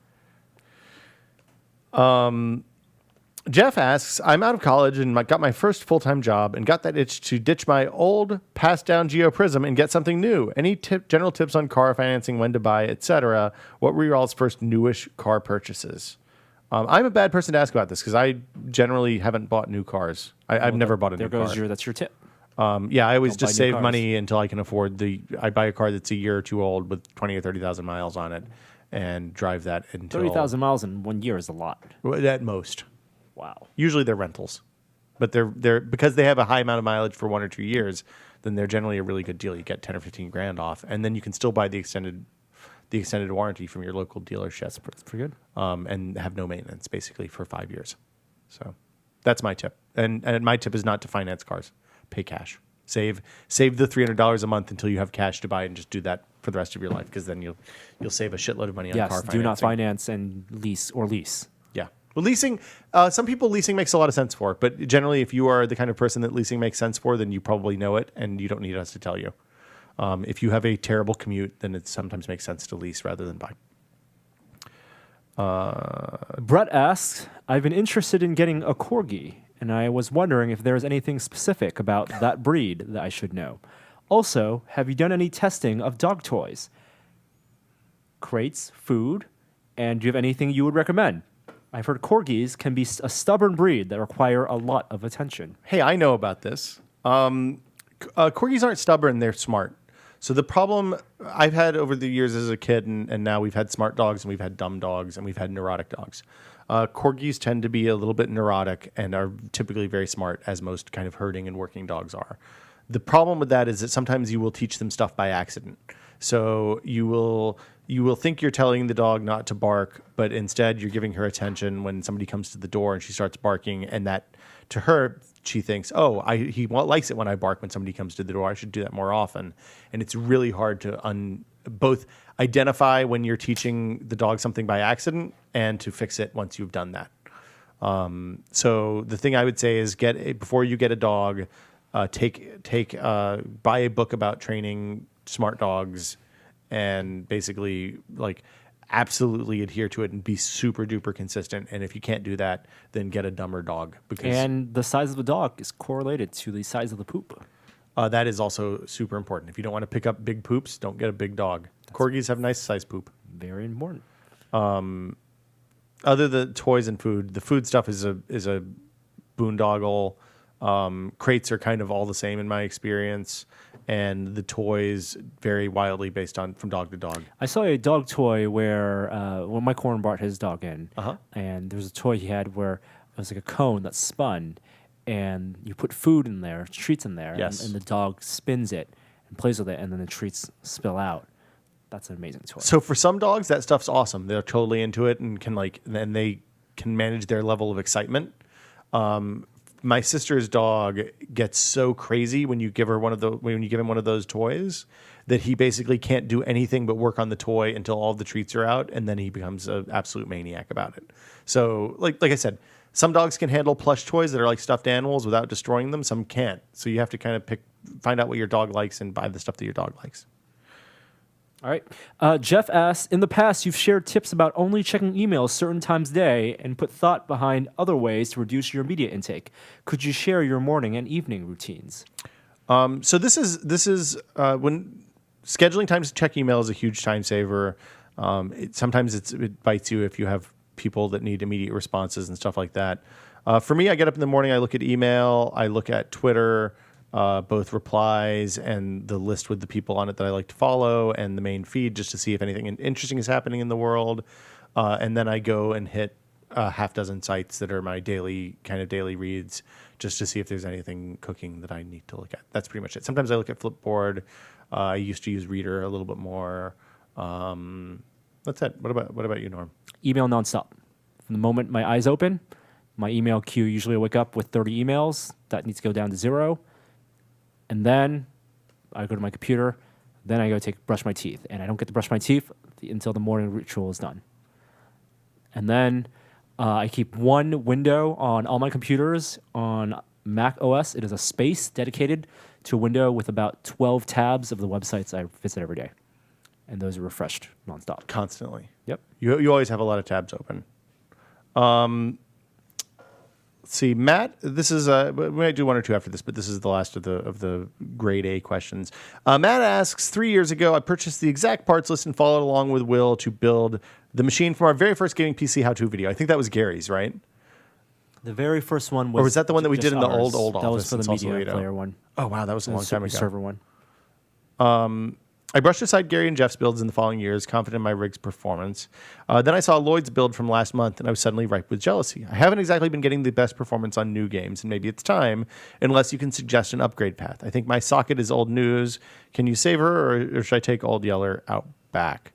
Jeff asks, I'm out of college and got my first full-time job and got that itch to ditch my old passed-down GeoPrism and get something new. Any general tips on car financing, when to buy, etc.? What were your all's first newish car purchases? I'm a bad person to ask about this because I generally haven't bought new cars. I've never bought a new car. That's your tip. Yeah, I always just save money until I can afford I buy a car that's a year or two old with 20 or 30,000 miles on it and drive that until... 30,000 miles in 1 year is a lot. At most. Wow. Usually they're rentals, but they're because they have a high amount of mileage for 1 or 2 years, then they're generally a really good deal. You get 10 or 15 grand off, and then you can still buy the extended warranty from your local dealership. That's pretty good. And have no maintenance basically for 5 years. So that's my tip. And my tip is not to finance cars. Pay cash. Save the $300 a month until you have cash to buy and just do that for the rest of your life because then you'll save a shitload of money on car financing. Do not finance and lease. Yeah. Well, leasing, some people leasing makes a lot of sense for, but generally, if you are the kind of person that leasing makes sense for, then you probably know it, and you don't need us to tell you. If you have a terrible commute, then it sometimes makes sense to lease rather than buy. Brett asks, I've been interested in getting a corgi, and I was wondering if there's anything specific about that breed that I should know. Also, have you done any testing of dog toys? Crates, food, and do you have anything you would recommend? I've heard corgis can be a stubborn breed that require a lot of attention. Hey, I know about this. Corgis aren't stubborn, they're smart. So the problem I've had over the years as a kid, and now we've had smart dogs, and we've had dumb dogs, and we've had neurotic dogs. Corgis tend to be a little bit neurotic and are typically very smart, as most kind of herding and working dogs are. The problem with that is that sometimes you will teach them stuff by accident. So you will think you're telling the dog not to bark, but instead you're giving her attention when somebody comes to the door and she starts barking, and that to her, she thinks, oh, he likes it when I bark when somebody comes to the door. I should do that more often. And it's really hard to both identify when you're teaching the dog something by accident and to fix it once you've done that. So the thing I would say is before you get a dog, buy a book about training smart dogs, and basically absolutely adhere to it and be super duper consistent. And if you can't do that, then get a dumber dog. And the size of the dog is correlated to the size of the poop. That is also super important. If you don't want to pick up big poops, don't get a big dog. Corgis have nice size poop. Very important. Other than toys and food, the food stuff is a boondoggle. Crates are kind of all the same in my experience, and the toys vary wildly based on from dog to dog. I saw a dog toy where my corn brought his dog in, and there was a toy he had where it was like a cone that spun, and you put food in there, treats in there, yes. and the dog spins it and plays with it, and then the treats spill out. That's an amazing toy. So for some dogs, that stuff's awesome. They're totally into it and and they can manage their level of excitement. My sister's dog gets so crazy when you give him one of those toys that he basically can't do anything but work on the toy until all the treats are out, and then he becomes an absolute maniac about it. So, like I said, some dogs can handle plush toys that are like stuffed animals without destroying them. Some can't. So you have to kind of find out what your dog likes and buy the stuff that your dog likes. All right. Jeff asks, in the past, you've shared tips about only checking emails certain times a day and put thought behind other ways to reduce your media intake. Could you share your morning and evening routines? So this is when scheduling times to check email is a huge time saver. Sometimes it bites you if you have people that need immediate responses and stuff like that. For me, I get up in the morning, I look at email, I look at Twitter, both replies and the list with the people on it that I like to follow, and the main feed just to see if anything interesting is happening in the world. And then I go and hit a half dozen sites that are my daily reads just to see if there's anything cooking that I need to look at. That's pretty much it. Sometimes I look at Flipboard. I used to use Reader a little bit more. That's it. What about you, Norm? Email nonstop. From the moment my eyes open, my email queue, usually I wake up with 30 emails. That needs to go down to 0. And then I go to my computer. Then I go brush my teeth. And I don't get to brush my teeth until the morning ritual is done. And then I keep one window on all my computers. On Mac OS, it is a space dedicated to a window with about 12 tabs of the websites I visit every day. And those are refreshed nonstop. Constantly. Yep. You always have a lot of tabs open. Let's see, Matt, this is we might do one or two after this, but this is the last of the grade A questions. Matt asks, 3 years ago, I purchased the exact parts list and followed along with Will to build the machine from our very first gaming PC how-to video. I think that was Gary's, right? The very first one was... Or was that the one that we did in the ours. old office? That was for the in media Sausalito? player one. Oh, wow, that was a long time ago. Server one. I brushed aside Gary and Jeff's builds in the following years, confident in my rig's performance. Then I saw Lloyd's build from last month, and I was suddenly ripe with jealousy. I haven't exactly been getting the best performance on new games, and maybe it's time, unless you can suggest an upgrade path. I think my socket is old news. Can you save her, or should I take Old Yeller out back?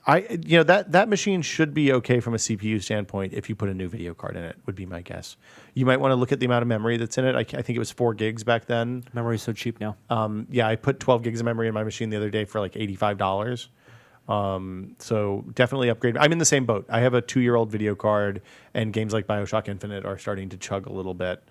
That machine should be okay from a CPU standpoint if you put a new video card in it, would be my guess. You might want to look at the amount of memory that's in it. I think it was 4 gigs back then. Memory is so cheap now. I put 12 gigs of memory in my machine the other day for like $85. So definitely upgrade. I'm in the same boat. I have a 2-year-old video card, and games like BioShock Infinite are starting to chug a little bit.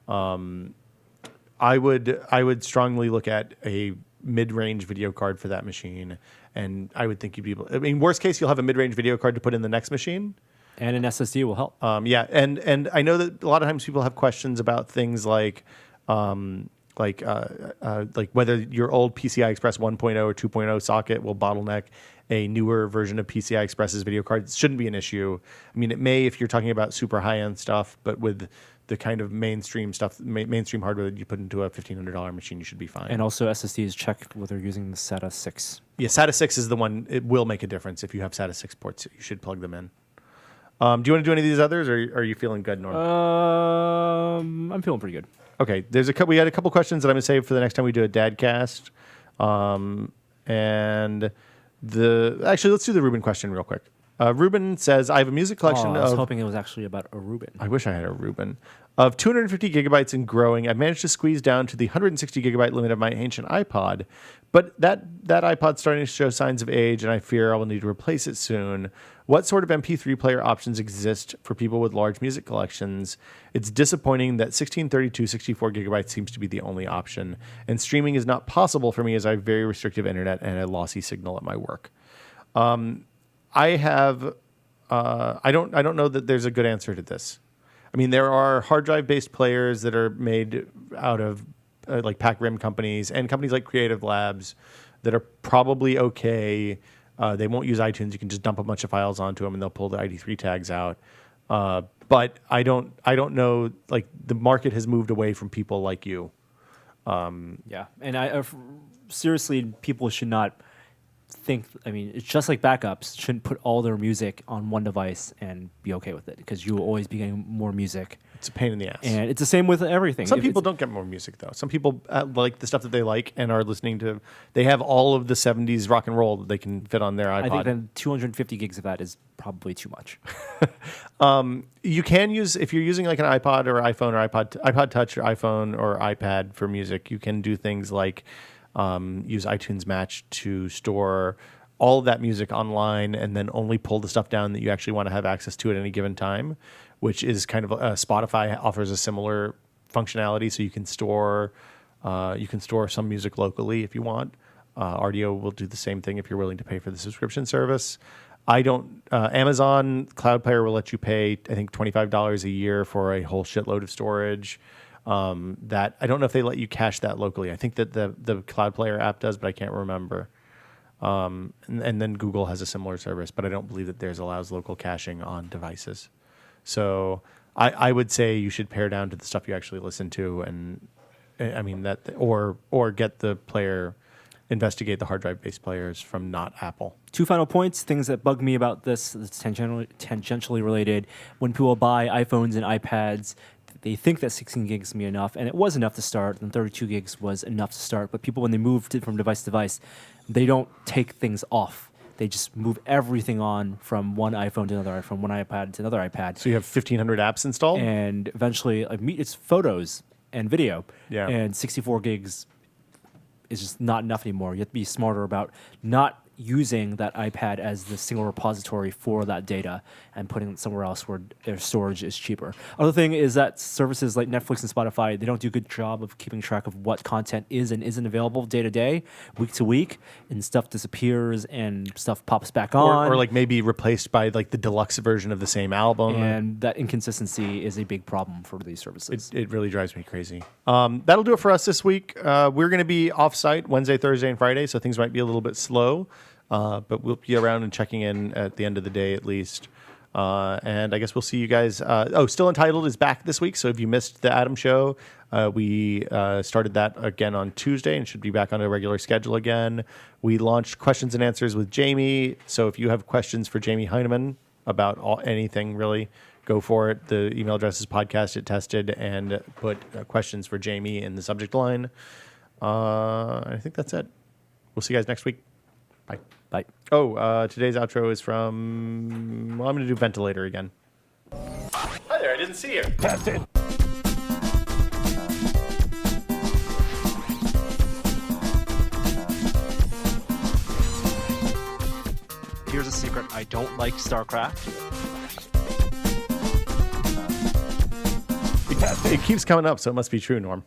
I would strongly look at a mid-range video card for that machine, and I would think you'd be able. I mean, worst case, you'll have a mid-range video card to put in the next machine. And an SSD will help. Yeah, and I know that a lot of times people have questions about things like whether your old PCI Express 1.0 or 2.0 socket will bottleneck a newer version of PCI Express's video card. It shouldn't be an issue. I mean, it may if you're talking about super high-end stuff, but with the kind of mainstream stuff, mainstream hardware that you put into a $1,500 machine, you should be fine. And also SSDs, check whether you're using the SATA 6. Yeah, SATA 6 is the one. It will make a difference if you have SATA 6 ports. You should plug them in. Do you want to do any of these others, or are you feeling good, Norm? I'm feeling pretty good. Okay, we had a couple questions that I'm going to save for the next time we do a Dadcast. Actually, let's do the Ruben question real quick. Ruben says, I have a music collection I was hoping it was actually about a Ruben. I wish I had a Ruben. Of 250 gigabytes and growing, I've managed to squeeze down to the 160 gigabyte limit of my ancient iPod. But that iPod's starting to show signs of age, and I fear I will need to replace it soon. What sort of MP3 player options exist for people with large music collections? It's disappointing that 1632 64 gigabytes seems to be the only option, and streaming is not possible for me as I have very restrictive internet and a lossy signal at my work. I don't know that there's a good answer to this. I mean, there are hard drive based players that are made out of like Pac Rim companies and companies like Creative Labs that are probably okay. They won't use iTunes. You can just dump a bunch of files onto them and they'll pull the ID3 tags out. But I don't know. Like the market has moved away from people like you. Yeah, and seriously, people should not think. I mean, it's just like backups. Shouldn't put all their music on one device and be okay with it because you will always be getting more music. It's a pain in the ass. And it's the same with everything. Some people don't get more music, though. Some people like the stuff that they like and are listening to. They have all of the 70s rock and roll that they can fit on their iPod. I think then 250 gigs of that is probably too much. You can use, if you're using like an iPod or iPhone or iPod Touch or iPhone or iPad for music, you can do things like use iTunes Match to store all of that music online and then only pull the stuff down that you actually want to have access to at any given time, which is kind of Spotify offers a similar functionality, so you can store some music locally if you want. Rdio will do the same thing if you're willing to pay for the subscription service. Amazon Cloud Player will let you pay, I think, $25 a year for a whole shitload of storage. That I don't know if they let you cache that locally. I think that the Cloud Player app does, but I can't remember. And then Google has a similar service, but I don't believe that theirs allows local caching on devices. So I would say you should pare down to the stuff you actually listen to, and I mean that, or get the player, investigate the hard drive based players from not Apple. 2 final points, things that bug me about this, that's tangentially related. When people buy iPhones and iPads, they think that 16 gigs can be enough, and it was enough to start, and 32 gigs was enough to start. But people, when they moved it from device to device, they don't take things off. They just move everything on from one iPhone to another, from one iPad to another iPad. So you have 1,500 apps installed? And eventually, it's photos and video. Yeah. And 64 gigs is just not enough anymore. You have to be smarter about not using that iPad as the single repository for that data and putting it somewhere else where their storage is cheaper. Other thing is that services like Netflix and Spotify, they don't do a good job of keeping track of what content is and isn't available day to day, week to week, and stuff disappears and stuff pops back on. Or like maybe replaced by like the deluxe version of the same album. And that inconsistency is a big problem for these services. It really drives me crazy. That'll do it for us this week. We're going to be off-site Wednesday, Thursday, and Friday, so things might be a little bit slow. But we'll be around and checking in at the end of the day at least. And I guess we'll see you guys. Still Entitled is back this week. So if you missed the Adam Show, we started that again on Tuesday and should be back on a regular schedule again. We launched Questions and Answers with Jamie. So if you have questions for Jamie Heineman about anything really, go for it. The email address is podcast@tested and put questions for Jamie in the subject line. I think that's it. We'll see you guys next week. Bye. Bye. Today's outro is from... Well, I'm going to do Ventilator again. Hi there, I didn't see you. Tested. I don't like StarCraft. It keeps coming up, so it must be true, Norm.